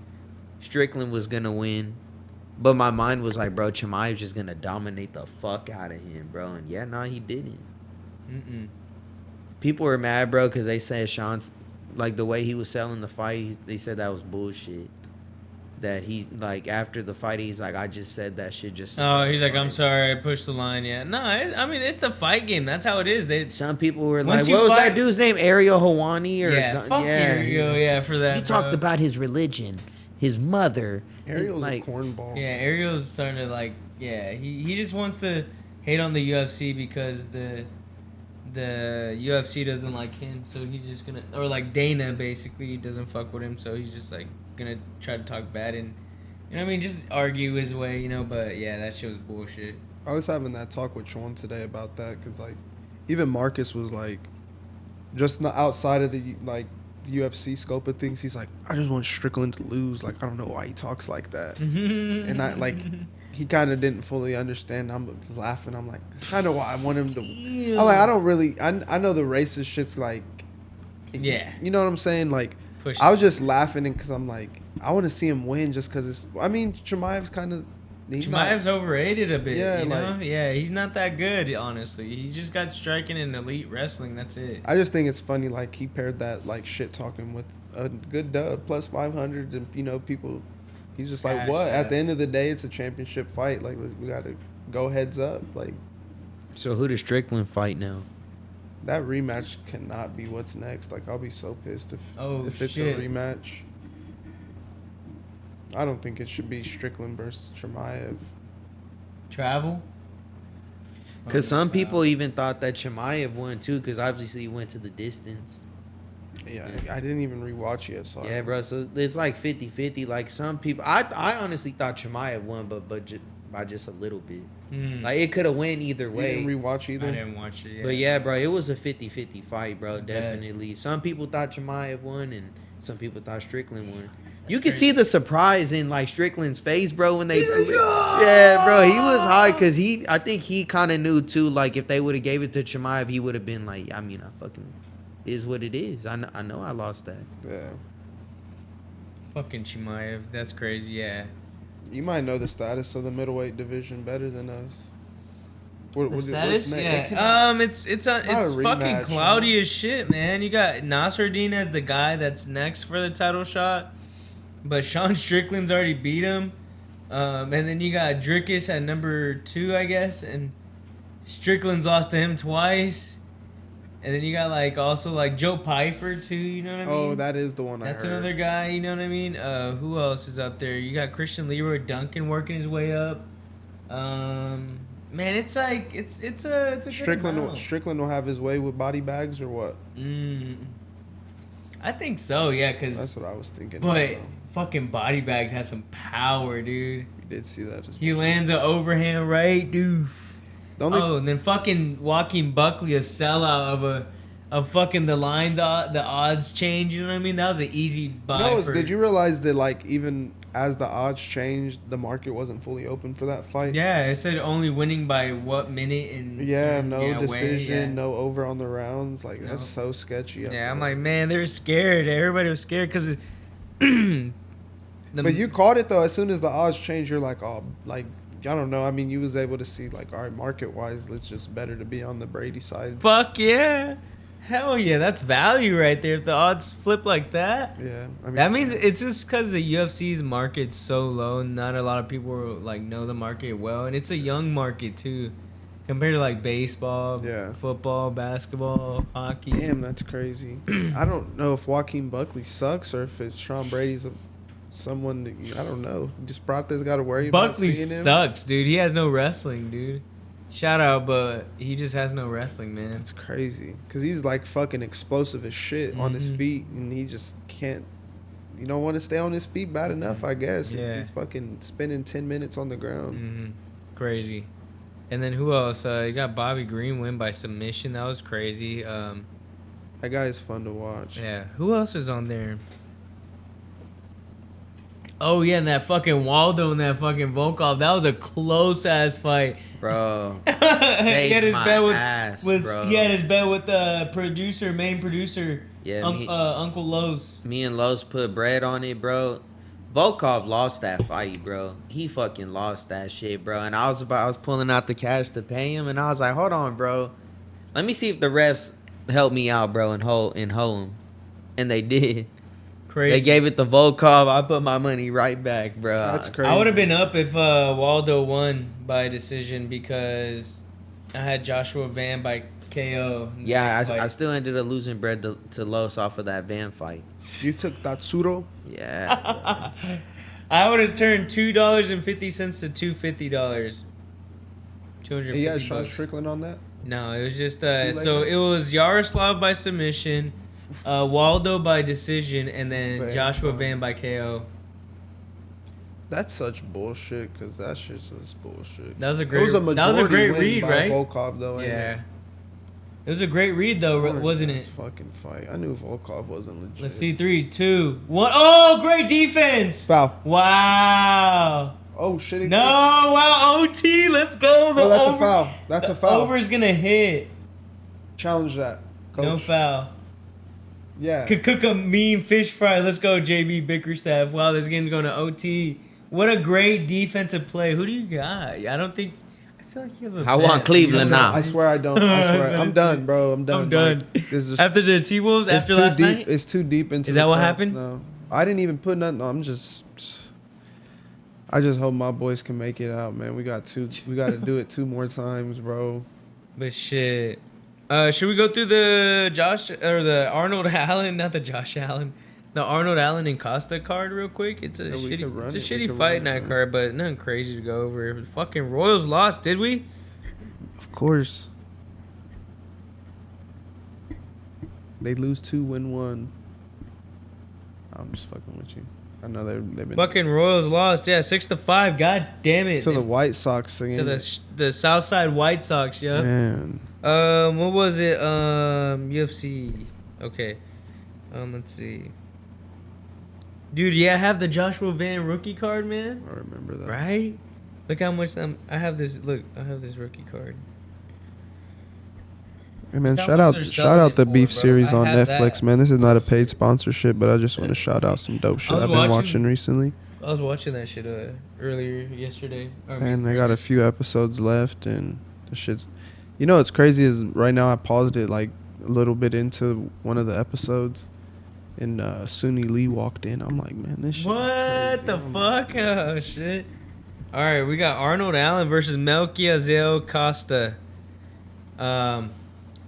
Strickland was gonna win, but my mind was like, bro, Chimaev's just gonna dominate the fuck out of him, bro. And yeah, no, he didn't. People were mad, bro, because they said Sean's like the way he was selling the fight. They said that was bullshit. That he like after the fight, he's like, I just said that shit just. to Oh, sell the he's like, I'm fight." sorry, I pushed the line. Yeah. No, I mean it's the fight game. That's how it is. Some people were Once like, you what was fight- that dude's name? Ariel Hawani or Yeah. Fuck Ariel. Yeah, for that. He talked bro. about his religion, his mother. Ariel's like, a cornball. Yeah, Ariel's starting to like. Yeah, he just wants to hate on the UFC because the UFC doesn't like him, so he's just gonna, or like Dana basically doesn't fuck with him, so he's just like gonna try to talk bad and, you know what I mean, just argue his way, you know. But yeah, that shit was bullshit. I was having that talk with Sean today about that because like even Marcus was like just not outside of the like UFC scope of things. He's like, I just want Strickland to lose. Like I don't know why he talks like that. And I like he kind of didn't fully understand. I'm just laughing. I'm like, it's kind of why I want him to. I'm like, I don't really. I know the racist shit's like. Yeah. You know what I'm saying? Like, Push I was just laughing because I'm like, I want to see him win just because it's. I mean, Chimaev's kind of. Chimaev's overrated a bit. Yeah, you know? like- Yeah, he's not that good, honestly. He's just got striking in elite wrestling. That's it. I just think it's funny, like he paired that like shit talking with a good dub plus 500, and you know people. He's just like, Cash what? At up. the end of the day, it's a championship fight. Like we got to go heads up. Like so who does Strickland fight now? that rematch cannot be what's next. Like I'll be so pissed if it's shit. a rematch. I don't think it should be Strickland versus Chimaev. Travel? Because Oh, some wow. people even thought that Chimaev won too, because obviously he went to the distance. Yeah, I didn't even rewatch it. So Yeah, bro. So it's like 50-50. Like some people, I honestly thought Chimaev won, but by just a little bit. Like it could have went either You way. didn't rewatch I either. didn't watch it yet. But yeah, bro, it was a 50-50 fight, bro. bet. Definitely. Some people thought Chimaev won, and some people thought Strickland won. You That's could crazy. see the surprise in like Strickland's face, bro, when they. Yeah, bro, he was high because I think he kind of knew too. Like if they would have gave it to Chimaev, he would have been like, I mean, I fucking is what it is. I know I lost that. Yeah, Fucking Chimaev. That's crazy, yeah. you might know the status of the middleweight division better than us. The status? It Yeah. cannot- It's a fucking rematch, cloudy you know? as shit, man. You got Nasruddin as the guy that's next for the title shot, but Sean Strickland's already beat him. And then you got Drickus at number 2, I guess, and Strickland's lost to him twice. And then you got like also like Joe Pyfer too, you know what I mean? Oh, that is the one That's I heard. another guy, you know what I mean? Who else is up there? You got Christian Leroy Duncan working his way up. Man, it's like it's a good amount. Strickland will have his way with body bags or what? I think so, yeah, cause That's what I was thinking. but You fucking Body Bags has some power, dude. did see that as He well. lands an overhand right, dude. The only Oh, and then fucking Joaquin Buckley, a sellout of fucking the lines, the odds change. You know what I mean? That was an easy buy. did you realize that like even as the odds changed, the market wasn't fully open for that fight? Yeah, it said only winning by what minute and Yeah, no way, decision, yeah. no over on the rounds. Like that's No. so sketchy. I Yeah, feel I'm like, man, they're scared. Everybody was scared because. But you caught it though. As soon as the odds changed, you're like, oh, like I don't know. I mean, you was able to see like, all right, market wise, it's just better to be on the Brady side. Fuck yeah. Hell yeah, that's value right there. If the odds flip like that, Yeah, I mean, that means it's just because the UFC's market's so low. Not a lot of people like know the market well, and it's a young market too, compared to like baseball, Yeah. football, basketball, hockey. damn, that's crazy. I don't know if Joaquin Buckley sucks or if it's Sean Brady's a someone I don't know. Just brought this guy to worry about Buckley seeing him. sucks, dude. He has no wrestling, dude. Shout out, but he just has no wrestling, man. It's crazy because he's like fucking explosive as shit on his feet, and he just can't. You don't want to stay on his feet bad enough, I guess. Yeah. If he's fucking spending 10 minutes on the ground. Crazy. And then who else? You got Bobby Green win by submission. That was crazy. That guy is fun to watch. Yeah. Who else is on there? Oh, yeah, and that fucking Waldo and that fucking Volkov. That was a close-ass fight. Bro. He had his bet with, ass, with bro. he had his bet with the producer, main producer, Yeah, Uncle Los. Me and Los put bread on it, bro. Volkov lost that fight, bro. He fucking lost that shit, bro. And I was pulling out the cash to pay him, and I was like, hold on, bro. Let me see if the refs help me out, bro, and hold him. And they did. Crazy. They gave it to Volkov. I put my money right back, bro. That's crazy. I would have been up if Waldo won by decision because I had Joshua Van by KO. in the Yeah, next I fight. still ended up losing bread to Los off of that Van fight. You took Tatsuro? Yeah. I would have turned $2.50 to $250. $250. You got Sean Strickland on that? No, it was just Two-legger? so it was Yaroslav by submission, Waldo by decision, and then Van. Joshua Van by KO. That's such bullshit because that shit's just bullshit. That was a It great. was a that was a majority great win read, by right? Volkov, though. ain't Yeah. it? It was a great read though, wasn't it? Fucking fight. I knew Volkov wasn't legit. Let's see, 3, 2, 1. Oh, great defense! Foul. Wow. Oh shit. No, wow, OT. Let's go. No, that's a foul. That's a foul. Over's gonna hit. Challenge that. Coach. No foul. Yeah. Could cook a mean fish fry. Let's go, JB Bickerstaff. Wow, this game's going to OT. What a great defensive play. Who do you got? I don't think. I feel like you have a. I bet. want Cleveland You don't now. know. I swear I don't. I swear. I'm done, bro. I'm done. I'm done. Like, this is After the T Wolves, it's after too last deep. night. It's too deep into. Is the that what cups happened? now. I didn't even put nothing. I'm just. I just hope my boys can make it out, man. We got to do it 2 more times, bro. But shit. Should we go through the the Arnold Allen, not the Josh Allen, the Arnold Allen and Costa card real quick? It's a Yeah, we could run it. We shitty could fight run night it. card, but nothing crazy to go over. Fucking Royals lost, did we? Of course. They lose 2, win 1. I'm just fucking with you. I know they've been Fucking Royals lost, yeah, 6-5. God damn it. to the White Sox again. To the Southside White Sox, yeah. Man. What was it? UFC. Okay. Let's see. Dude, yeah, I have the Joshua Van rookie card, man. I remember that. Right? Look how much I have this. Look, I have this rookie card. Hey man, How shout much out they're shout selling out it the for, Beef bro. series I on have Netflix, that. man. This is not a paid sponsorship, but I just want to shout out some dope shit was I've been watching- watching recently. I was watching that shit earlier yesterday. And I got a few episodes left, and the shit's. You know what's crazy is right now I paused it like a little bit into one of the episodes, and Suni Lee walked in. I'm like, man, this shit. What the fuck? Oh shit! All right, we got Arnold Allen versus Melquiazel Costa.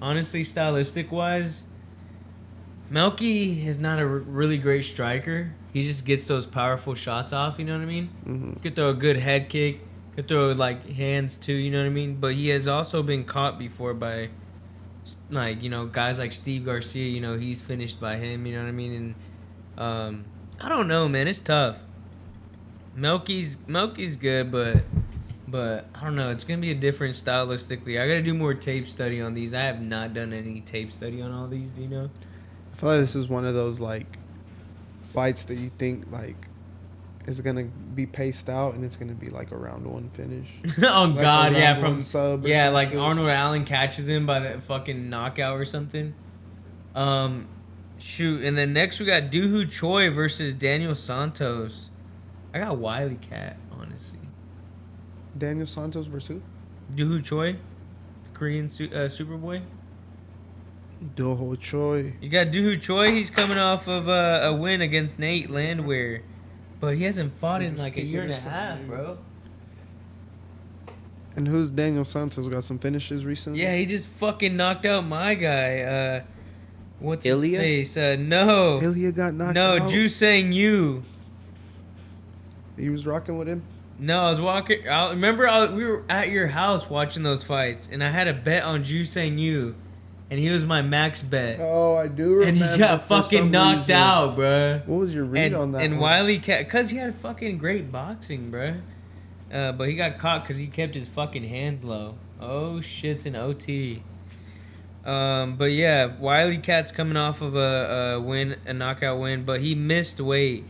Honestly, stylistic wise, Melky is not a really great striker. He just gets those powerful shots off. You know what I mean? Mm-hmm. Could throw a good head kick. Could throw like hands too. You know what I mean? But he has also been caught before by, like, you know, guys like Steve Garcia. You know, he's finished by him. You know what I mean? And I don't know, man. It's tough. Melky's good, but I don't know. It's gonna be a different stylistically. I gotta do more tape study on these. I have not done any tape study on all these. Do you know? I feel like this is one of those like fights that you think like is gonna be paced out, and it's gonna be like a round 1 finish. Oh Like a God, yeah, round from one sub or yeah, some like shit. Arnold Allen catches him by that fucking knockout or something. Shoot, and then next we got Doohoo Choi versus Daniel Santos. I got Wiley Cat, honestly. Daniel Santos versus Doohoo Choi, Korean Superboy. Doho Choi. You got Doohoo Choi. He's coming off of a win against Nate Landwehr, but he hasn't fought in Just like a kick year it and or a something, half, maybe. bro. And who's Daniel Santos? Got some finishes recently? Yeah, he just fucking knocked out my guy. What's Ilya? his face? No. Ilya got knocked No, out. Ju Sang Yu. He was rocking with him. No, I was walking. We were at your house watching those fights, and I had a bet on Jusang Yu, and he was my max bet. Oh, I do remember. And he got for fucking some knocked reason. out, bruh. What was your read on that? And one? Wiley Cat, cause he had fucking great boxing, bruh. But he got caught cause he kept his fucking hands low. Oh shit's an OT. But yeah, Wiley Cat's coming off of a knockout win, but he missed weight.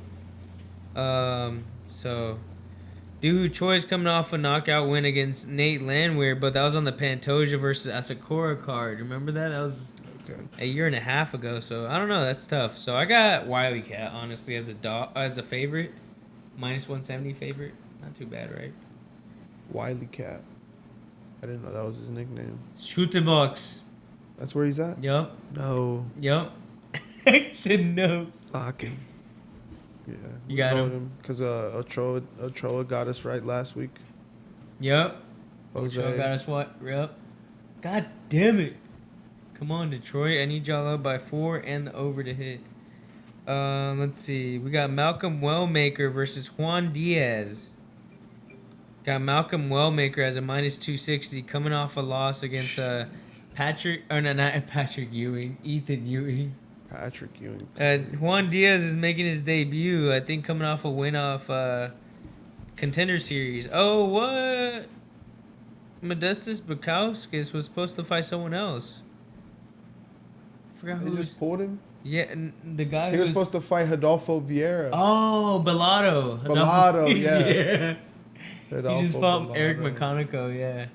So dude, Choi's coming off a knockout win against Nate Landwehr, but that was on the Pantoja versus Asakura card. Remember that? That was a year and a half ago. So I don't know. That's tough. So I got Wiley Cat honestly as a favorite, -170 favorite. Not too bad, right? Wiley Cat. I didn't know that was his nickname. Shoot the box. That's where he's at? Yup. No. Yup. I said no. Locking. Yeah. You got him? Because Ochoa got us right last week. Yup. Jose. Ochoa got us what? Yup. God damn it. Come on, Detroit. I need y'all up by 4 and the over to hit. Let's see. We got Malcolm Wellmaker versus Juan Diaz. Got Malcolm Wellmaker as a -260 coming off a loss against Ethan Ewing. Patrick Ewing. Juan Diaz is making his debut, I think, coming off a win off Contender Series. Oh, what? Modestus Bukowskis was supposed to fight someone else. Forgot who. They just pulled him? Yeah, and the guy He was supposed to fight Rodolfo Vieira. Oh, Bellato. Bellato, yeah. Yeah. Rodolfo He just fought Bellato. Eric McConico, yeah.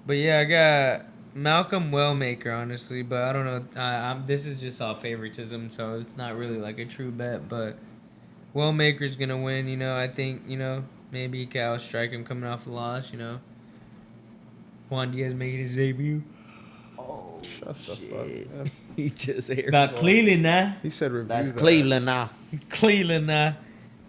But yeah, I got Malcolm Wellmaker, honestly, but I don't know. This is just all favoritism, so it's not really like a true bet. But Wellmaker's gonna win. You know, I think maybe he can outstrike him coming off a loss. Juan Diaz making his debut. Oh, shut the Shit. fuck up. He just aired. Got Cleveland now. He said review That's that. Cleveland now. Cleveland now.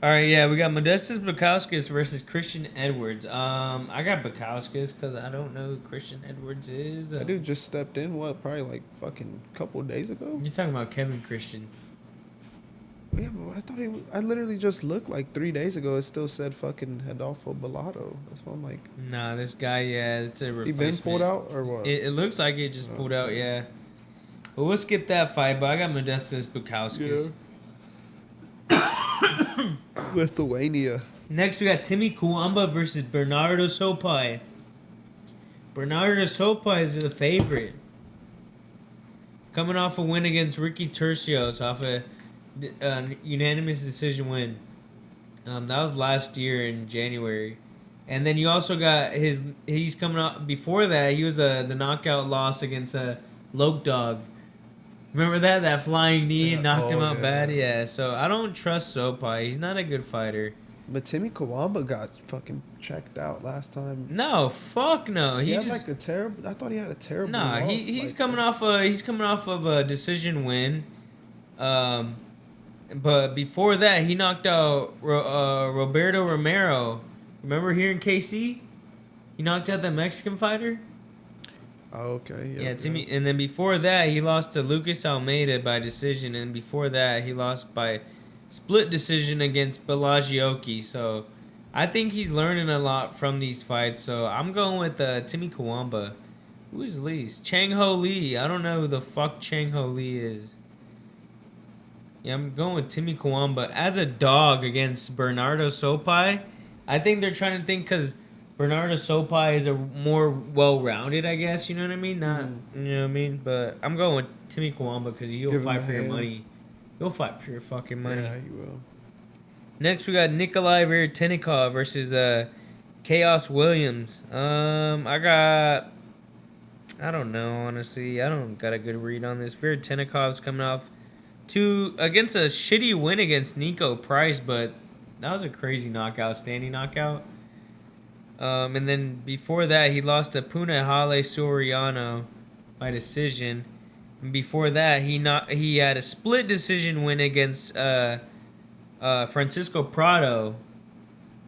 All right, yeah, we got Modestus Bukowskis versus Christian Edwards. I got Bukowskis because I don't know who Christian Edwards is. That dude just stepped in, probably like fucking couple of days ago? You're talking about Kevin Christian. Yeah, but I thought I literally just looked like 3 days ago. It still said fucking Rodolfo Bellato. That's why I'm like. Nah, this guy, yeah, it's a He replacement. been pulled out or what? It looks like it just pulled out, yeah. But we'll skip that fight, but I got Modestus Bukowskis. Lithuania. Next, we got Timmy Kuamba versus Bernardo Sopai. Bernardo Sopai is the favorite. Coming off a win against Ricky Tercios off a unanimous decision win. That was last year in January. And then you also got he's coming out before that. He was the knockout loss against Loke Dog. Remember that flying knee knocked him out bad? Yeah, so I don't trust Sopai. He's not a good fighter. But Timmy Kawamba got fucking checked out last time. No, fuck no. He had like a terrible. I thought he had a terrible. Nah, loss. he's coming off of a decision win. But before that, he knocked out Roberto Romero. Remember here in KC? He knocked out the Mexican fighter. Oh, okay. Yeah, Timmy. And then before that, he lost to Lucas Almeida by decision. And before that, he lost by split decision against Belagioki. So I think he's learning a lot from these fights. So I'm going with Timmy Kawamba. Who is Lee? Chang Ho Lee. I don't know who the fuck Chang Ho Lee is. Yeah, I'm going with Timmy Kawamba as a dog against Bernardo Sopai. I think they're trying to think because Bernardo Sopai is a more well-rounded, I guess. You know what I mean? Not, you know what I mean? But I'm going with Timmy Kawamba because you'll fight for your money. You'll fight for your fucking money. Yeah, you will. Next, we got Nikolai Vertenikov versus Chaos Williams. I don't know, honestly. I don't got a good read on this. Vertenikov's coming off against a shitty win against Nico Price, but that was a crazy knockout, standing knockout. And then before that, he lost to Punahale Soriano by decision. And before that, he had a split decision win against Francisco Prado.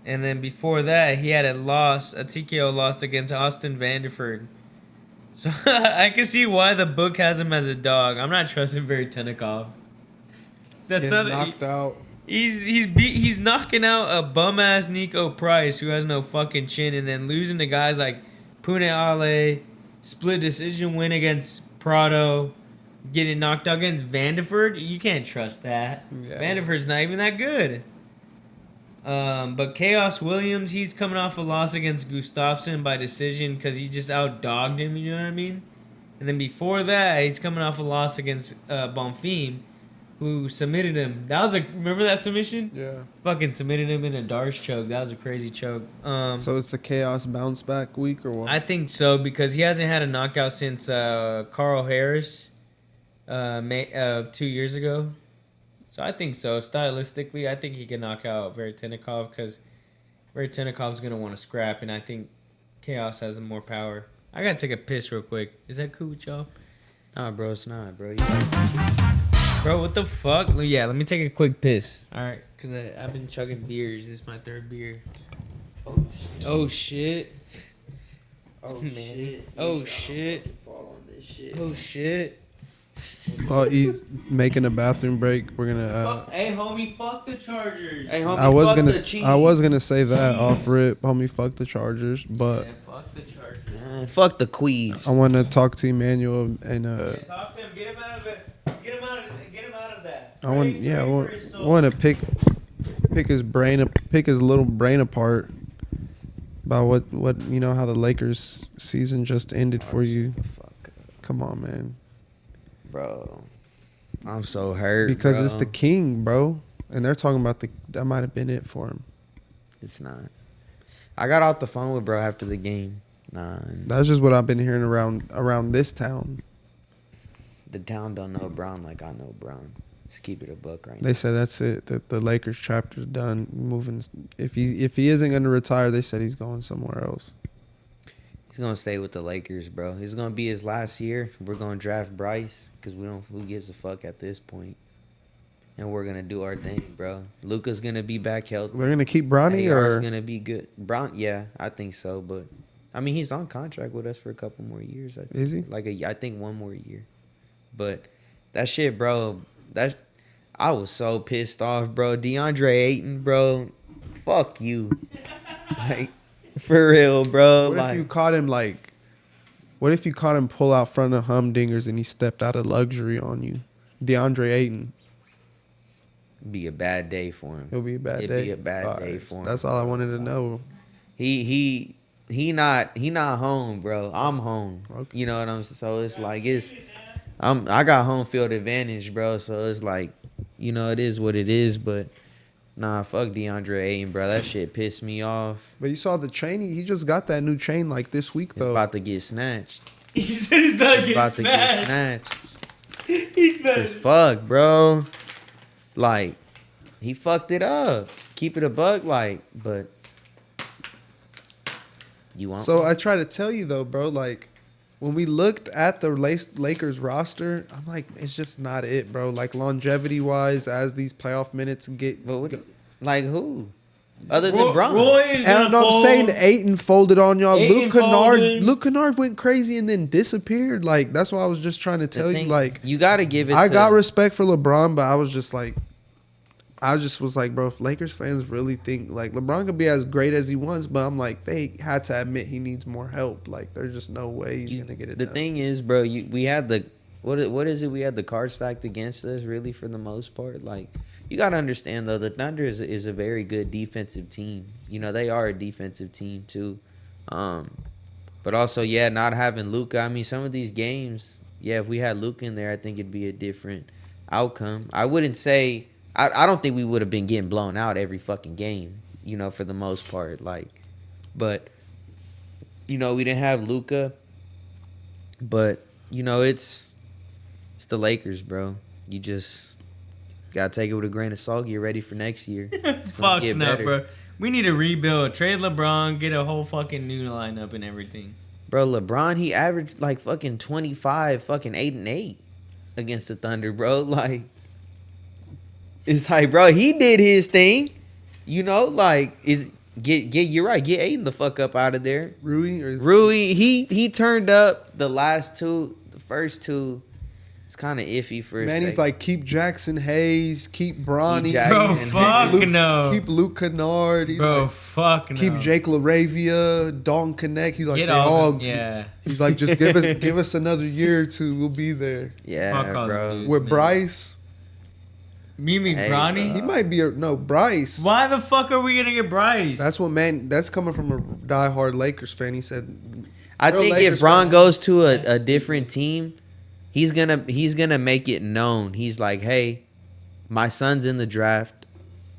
And then before that, he had a TKO loss against Austin Vanderford. So I can see why the book has him as a dog. I'm not trusting Vertenikov. That's Getting knocked out. He's knocking out a bum ass Nico Price who has no fucking chin, and then losing to guys like Pune Ale, split decision win against Prado, getting knocked out against Vandeford. You can't trust that. Yeah. Vandeford's not even that good. But Chaos Williams, he's coming off a loss against Gustafsson by decision because he just outdogged him. You know what I mean? And then before that, he's coming off a loss against Bonfim, who submitted him. Remember that submission? Yeah. Fucking submitted him in a Darce choke. That was a crazy choke. So it's the Chaos bounce back week or what? I think so because he hasn't had a knockout since Carl Harris, 2 years ago. So I think so. Stylistically, I think he can knock out Veretinikov because Veretinikov's gonna want to scrap, and I think Chaos has more power. I gotta take a piss real quick. Is that cool with y'all? Nah, bro, it's not, bro. Bro, what the fuck? Yeah, let me take a quick piss. All right, because I've been chugging beers. This is my third beer. Oh, shit. Oh, Man. shit. Oh, shit. Fall on this shit. Oh, shit. Well, he's making a bathroom break. We're gonna. Hey, homie, fuck the Chargers. Hey, homie, I was fuck gonna. the Chiefs. I was gonna say that off rip, homie. Fuck the Chargers, but Yeah, fuck the Chargers. Man, fuck the Queefs. I want to talk to Emmanuel and Yeah, talk to him. Get him out of it. Get him out of that. I want. Pray- Yeah, pray I for his want. soul. Want to pick his brain, pick his little brain apart about what you know how the Lakers season just ended for you. Shut the fuck up, Come on, man. bro. I'm so hurt. Because bro. it's the king, bro. And they're talking about that might have been it for him. It's not. I got off the phone with bro after the game. Nah, That's just what I've been hearing around this town. the town don't know Brown like I know Brown. Just keep it a buck right They said that's it. That the Lakers chapter's done. Moving. If he isn't going to retire, they said he's going somewhere else. He's gonna stay with the Lakers, bro. It's gonna be his last year. We're gonna draft Bryce because we don't. Who gives a fuck at this point? And we're gonna do our thing, bro. Luka's gonna be back healthy. They're going to keep Bronny AR's or gonna be good. Brown, yeah, I think so. But I mean, he's on contract with us for a couple more years. Is he? I think one more year. But that shit, bro. I was so pissed off, bro. DeAndre Ayton, bro. Fuck you. Like, for real, bro. what like, if you caught him like? What if you caught him pull out front of humdingers and he stepped out of luxury on you, DeAndre Ayton? be a bad day for him. It'll be a bad It'd day. be a bad All day right. for him. That's all I wanted to know. He not home, bro. I'm home. Okay. You know what I'm saying? So it's like I got home field advantage, bro. So it's like, you know, it is what it is. But nah, fuck DeAndre Ayton, bro. That shit pissed me off. But you saw the chain. He just got that new chain like this week It's though. about to get snatched. He said he's about It's about to get snatched. He's It's fuck, bro. Like, he fucked it up. Keep it a buck, like, but you want So I try to tell you though, bro. Like when we looked at the Lakers roster, I'm like, it's just not it, bro. Like longevity wise, as these playoff minutes get. But what, like who? Other than Bron. Roy is And gonna I'm saying fold. Ayton folded on y'all. Ayton folded. Luke Kennard went crazy and then disappeared. Like that's why I was just trying to The tell you. thing- Like you got to give it. I to, got respect for LeBron, but I was just like, bro, if Lakers fans really think like LeBron could be as great as he wants, but I'm like, they had to admit he needs more help. Like there's just no way he's gonna get it The done. thing is, bro, we had the what is it? We had the card stacked against us, really, for the most part. Like, you got to understand though, the Thunder is a very good defensive team. You know, they are a defensive team too. But also, yeah, not having Luka. I mean, some of these games, yeah, if we had Luka in there, I think it'd be a different outcome. I wouldn't say. I don't think we would have been getting blown out every fucking game, you know, for the most part. Like, but, you know, we didn't have Luka. But, you know, it's the Lakers, bro. You just got to take it with a grain of salt. Get ready for next year. It's gonna Fuck get no, better. bro. We need to rebuild. Trade LeBron, get a whole fucking new lineup and everything. Bro, LeBron, he averaged like fucking 25, fucking 8-8 against the Thunder, bro. Like, it's like, bro, he did his thing. You know, like, you're right. Get Aiden the fuck up out of there. Rui or Rui, he turned up the first two It's kind of iffy for a Manny's second. like, keep Jackson Hayes, keep Bronny, Jackson Bro, Hayes. fuck Luke, no. keep Luke Kennard. He's Bro, like, fuck no. keep Jake LaRavia, Dalton Connect. He's like, Get they all all. them, yeah. He's like, just give us another year or two. We'll be there. Yeah, Fuck all bro. them dudes. With man. Bryce, You mean Hey, Bronny? he might be Bryce. Why the fuck are we gonna get Bryce? That's coming from a diehard Lakers fan. He said, I real think Lakers if Bron fan. goes to a different team, he's gonna make it known. He's like, hey, my son's in the draft.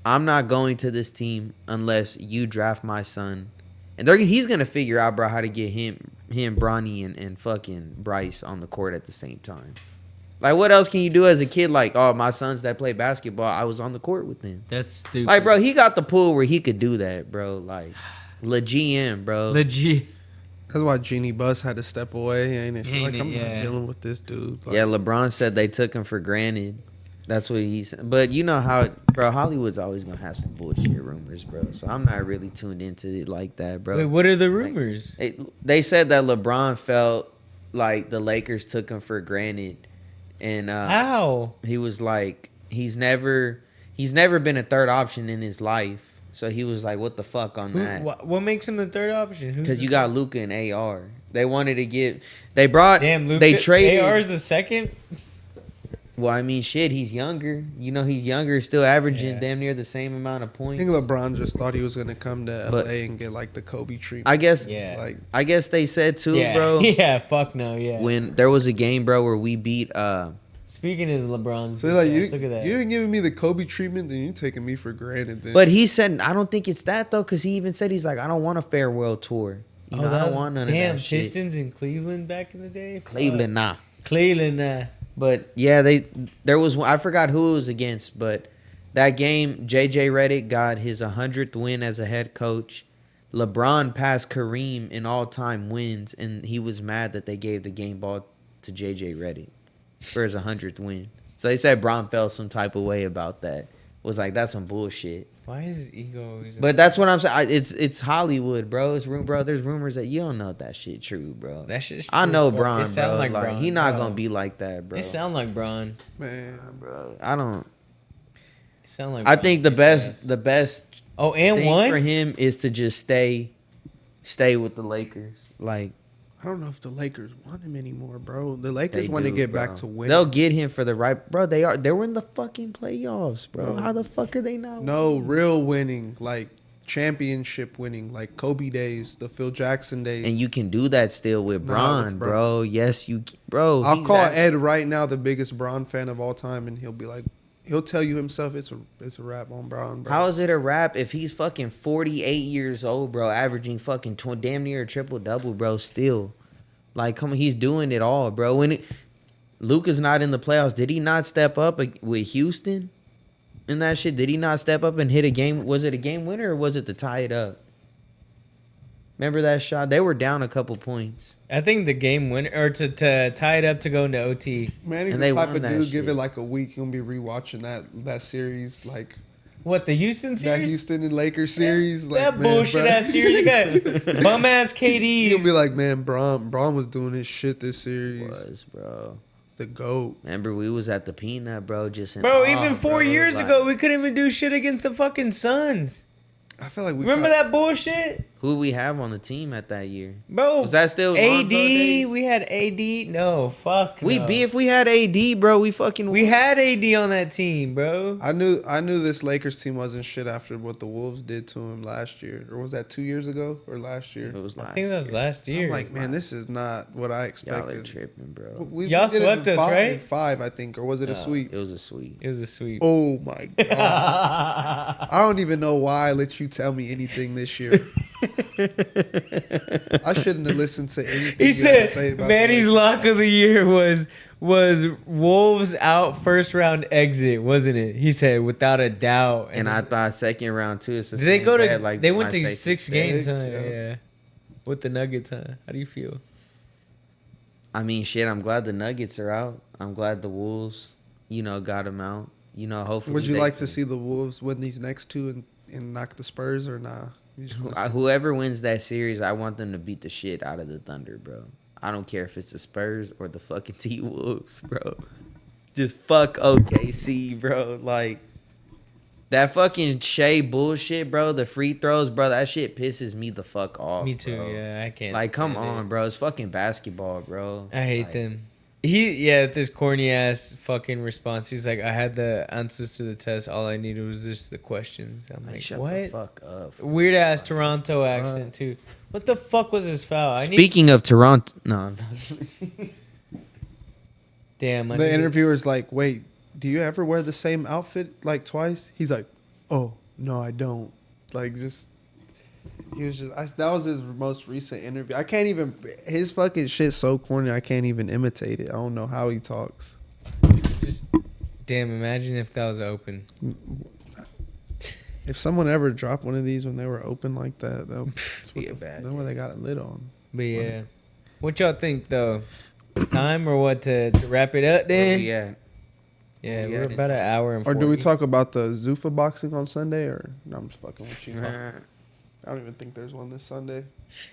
I'm not going to this team unless you draft my son. And he's gonna figure out, bro, how to get him, Bronny, and fucking Bryce on the court at the same time. Like, what else can you do as a kid? Like, oh, my sons that play basketball, I was on the court with them. That's stupid. Like, bro, he got the pool where he could do that, bro. Like, GM, bro. Legit. that's why Jeannie Buss had to step away. Ain't it? She's Ain't like, it, I'm yeah. not dealing with this dude. Like, Yeah, LeBron said they took him for granted. That's what he said. But you know how, bro, Hollywood's always going to have some bullshit rumors, bro. So I'm not really tuned into it like that, bro. Wait, what are the rumors? They said that LeBron felt like the Lakers took him for granted. And How? he was like, he's never been a third option in his life. So he was like, what the fuck on that? What makes him the third option? Because you got Luka and AR. They wanted to get, they brought, Damn, Luka. they traded. AR is the second. Well, I mean, shit, he's younger. You know, he's younger, still averaging Yeah. damn near the same amount of I points. think LeBron just thought he was gonna come to But- LA and get like the Kobe treatment. I guess, Yeah. Like, I guess they said too, Yeah. bro. Yeah. Fuck no. Yeah. When there was a game, bro, where we beat, Speaking of LeBron's, so like, look at that. you didn't give me the Kobe treatment, then you taking me for granted. Then. but he said, I don't think it's that though, because he even said, he's like, I don't want a farewell tour. You know, I don't want none of damn that shit. Pistons in Cleveland back in the day. Fuck. Cleveland, nah. Cleveland. But yeah, there was I forgot who it was against, but that game, JJ Redick got his 100th win as a head coach. LeBron passed Kareem in all-time wins, and he was mad that they gave the game ball to JJ Redick for his 100th win. So he said Bron felt some type of way about that. Was like, that's some bullshit. Why is his ego always? But that's what I'm saying. It's Hollywood, bro. Bro, there's rumors that you don't know if that shit true, bro. That shit's I true know as fuck. Bron, It sound bro. like Like, Bron, he not bro. gonna be like that, bro. It sound like Bron. man, Bro, I don't. It sound like. I Bron. think the best Oh, and thing one. for him is to just stay with the Lakers. Like, I don't know if the Lakers want him anymore, bro. The Lakers they want to do, get bro. back to winning. They'll get him for the right, bro. They were in the fucking playoffs, bro. No. How the fuck are they not? No, real winning, like championship winning, like Kobe days, the Phil Jackson days. And you can do that still with Nah, Bron, with bro. Bron. Yes, you, bro. I'll he's call that- Ed right now the biggest Bron fan of all time, and he'll be like, he'll tell you himself it's a rap on Bron, bro. How is it a rap if he's fucking 48 years old, bro, averaging fucking damn near a triple double, bro? Still, like, come on, he's doing it all, bro. When Luka's not in the playoffs, did he not step up with Houston and that shit? Did he not step up and hit a game? Was it a game winner or was it to tie it up? Remember that shot? They were down a couple points. I think the game winner or to tie it up to go into OT. Man, he's And the they type won of that dude. Give shit. it like a week, he'll be rewatching that series, like What, the Houston that series? Houston and Lakers series. Like, that man, bullshit bro. ass series. You got bum ass He'll KD. be like, man, Bron was doing his shit this series. Was, bro. The GOAT. Remember, we was at the Peanut, bro, just in Bro, awe, even 4 bro. years Like, ago, we couldn't even do shit against the fucking Suns. I feel like we Remember caught- that bullshit? Who we have on the team at that year? Bro, Was that still AD? Lonzo days? We had AD. No, fuck. We no. be if we had AD, bro. We fucking We had AD on that team, bro. I knew this Lakers team wasn't shit after what the Wolves did to him last year. Or was that 2 years ago or last year? It was I last think that was year. last year. I'm like, man, this is not what I Y'all are expected. tripping, bro. Y'all did it swept in us, right? Five, I think, or was it a No, sweep? It was a sweep. It was a sweep. Oh my god! I don't even know why I let you tell me anything this year. I shouldn't have listened to anything He you had to say said about Manny's the lock of the year was Wolves out first round exit, wasn't it? He said without a doubt. And I thought second round too. It's the did they same go to? bad, like they went my to safety 6 said. games, huh? yeah. Yeah. With the Nuggets, huh? How do you feel? I mean, shit. I'm glad the Nuggets are out. I'm glad the Wolves, got them out. Hopefully. Would you they like to can- see the Wolves win these next two and knock the Spurs or nah? You just wanna see- Whoever wins that series, I want them to beat the shit out of the Thunder, bro. I don't care if it's the Spurs or the fucking T-Wolves, bro. Just fuck OKC, bro. Like, that fucking Shea bullshit, bro. The free throws, bro. That shit pisses me the fuck off. Me too. Bro. Yeah, I can't. Like, come stand on, it. bro. It's fucking basketball, bro. I hate Like, them. This corny ass fucking response. He's like, I had the answers to the test. All I needed was just the questions. I'm like, shut what? the fuck up. Weird ass Toronto accent too. What the fuck was his foul? Speaking of Toronto, no. Damn. The interviewer's like, wait, do you ever wear the same outfit like twice? He's like, oh, no, I don't. Like, just, he was just, that was his most recent interview. I can't even, his fucking shit's so corny, I can't even imitate it. I don't know how he talks. Just, damn, imagine if that was open. If someone ever dropped one of these when they were open like that, that's Be a bad that's what they got it lit on. But yeah. What y'all think though? Time or what to wrap it up then? Yeah. Yeah, Yeah, we're about an hour and 40. Or do we talk about the Zuffa boxing on Sunday? Or no, I'm just fucking with you. I don't even think there's one this Sunday.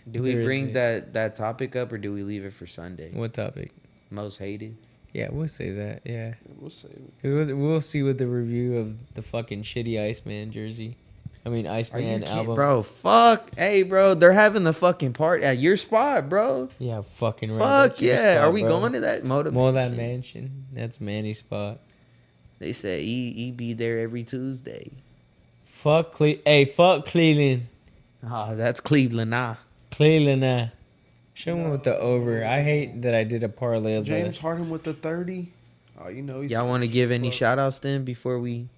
Do we There bring isn't. that topic up or do we leave it for Sunday? What topic? Most hated? Yeah, we'll say that. Yeah. Yeah, we'll save it. 'Cause we'll see with the review of the fucking shitty Iceman jersey. I mean, Are you Iceman kidding, album. bro? Fuck. Hey, bro, they're having the fucking party at your spot, bro. Yeah, fucking right. Fuck That's your yeah. spot, Are we bro. going to that motivation? More that mansion. That's Manny's spot. They said he be there every Tuesday. Fuck fuck Cleveland. Ah, that's Cleveland, nah. Cleveland, show me with the over. I hate that I did a parlay of James that. Harden with the 30. Oh, you know he's. Y'all want to give any shout outs then before we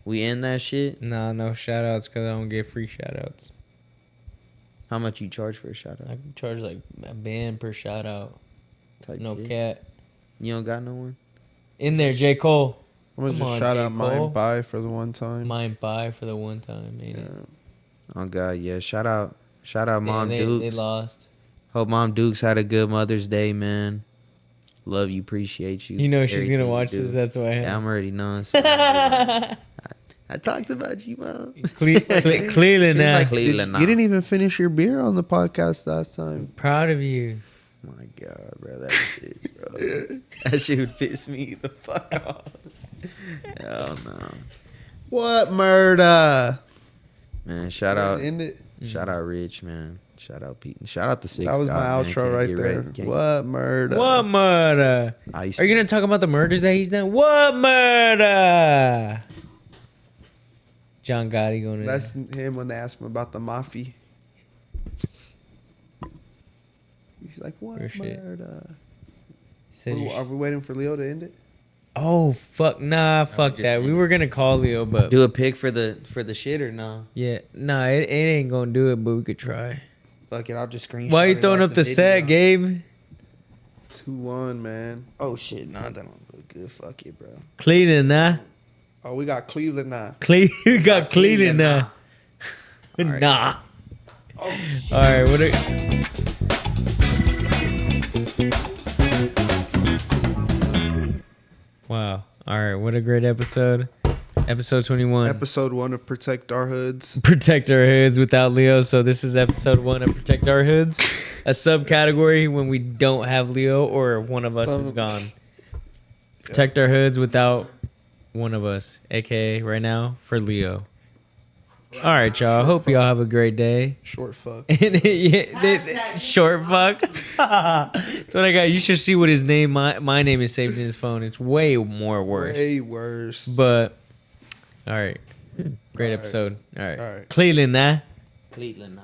end that shit? Nah, no shout outs because I don't get free shout outs. How much you charge for a shout I out? can charge like a band per shout out. Type No shit? cat. You don't got no one? In there, J. Cole. I'm gonna Come just on, shout J. out Cole. mine by for the one time. Mine by for the one time, ain't Yeah. it? Oh god, yeah. Shout out Damn, Mom they Dukes. lost. Hope Mom Dukes had a good Mother's Day, man. Love you, appreciate you. You know she's Everything gonna you watch do. this. That's why. Yeah, I'm already knowing. So I talked about you, Mom. Cleveland She's now. like, Cleveland, nah. You didn't even finish your beer on the podcast last time. Proud of you. My God, bro, that shit, bro. That shit would piss me the fuck off. Hell no. What murder? Man, shout out Rich. Rich, man. Shout out Pete. Shout out the Six. That was my God, man. outro Can't right get there. ready. Can't- What murder? What murder? I used Are you to- gonna talk about the murders that he's done? What murder? John Gotti going to. That's him when they asked him about the mafia. He's like, what Real shit. murder? Said you Are we waiting for Leo to end it? Oh fuck, nah, fuck just that. We ended. were gonna call Leo, but Do a pick for the shit or no? yeah, nah, it ain't gonna do it. But we could try. Fuck it, I'll just screenshot. Why you it throwing off up the video. set, Gabe? 2-1, man. Oh shit, nah, that don't look good. Fuck it, bro. Cleveland, nah. Oh, we got Cleveland now. You got Cleveland, nah. Alright. Nah. Oh, All right, what? Wow. All right, what a great episode. Episode 21. Episode 1 of Protect Our Hoods. Protect our hoods without Leo. So this is episode 1 of Protect Our Hoods. A subcategory when we don't have Leo or one of us is gone. Protect our hoods without one of us, aka right now for Leo. All right, y'all. Hope y'all have a great day. Short fuck. Short fuck. That's what I got. You should see what his name, my name is saved in his phone. It's way more worse. Way worse. But all right, great All right. episode. All right, All right. Cleveland, nah. Cleveland now.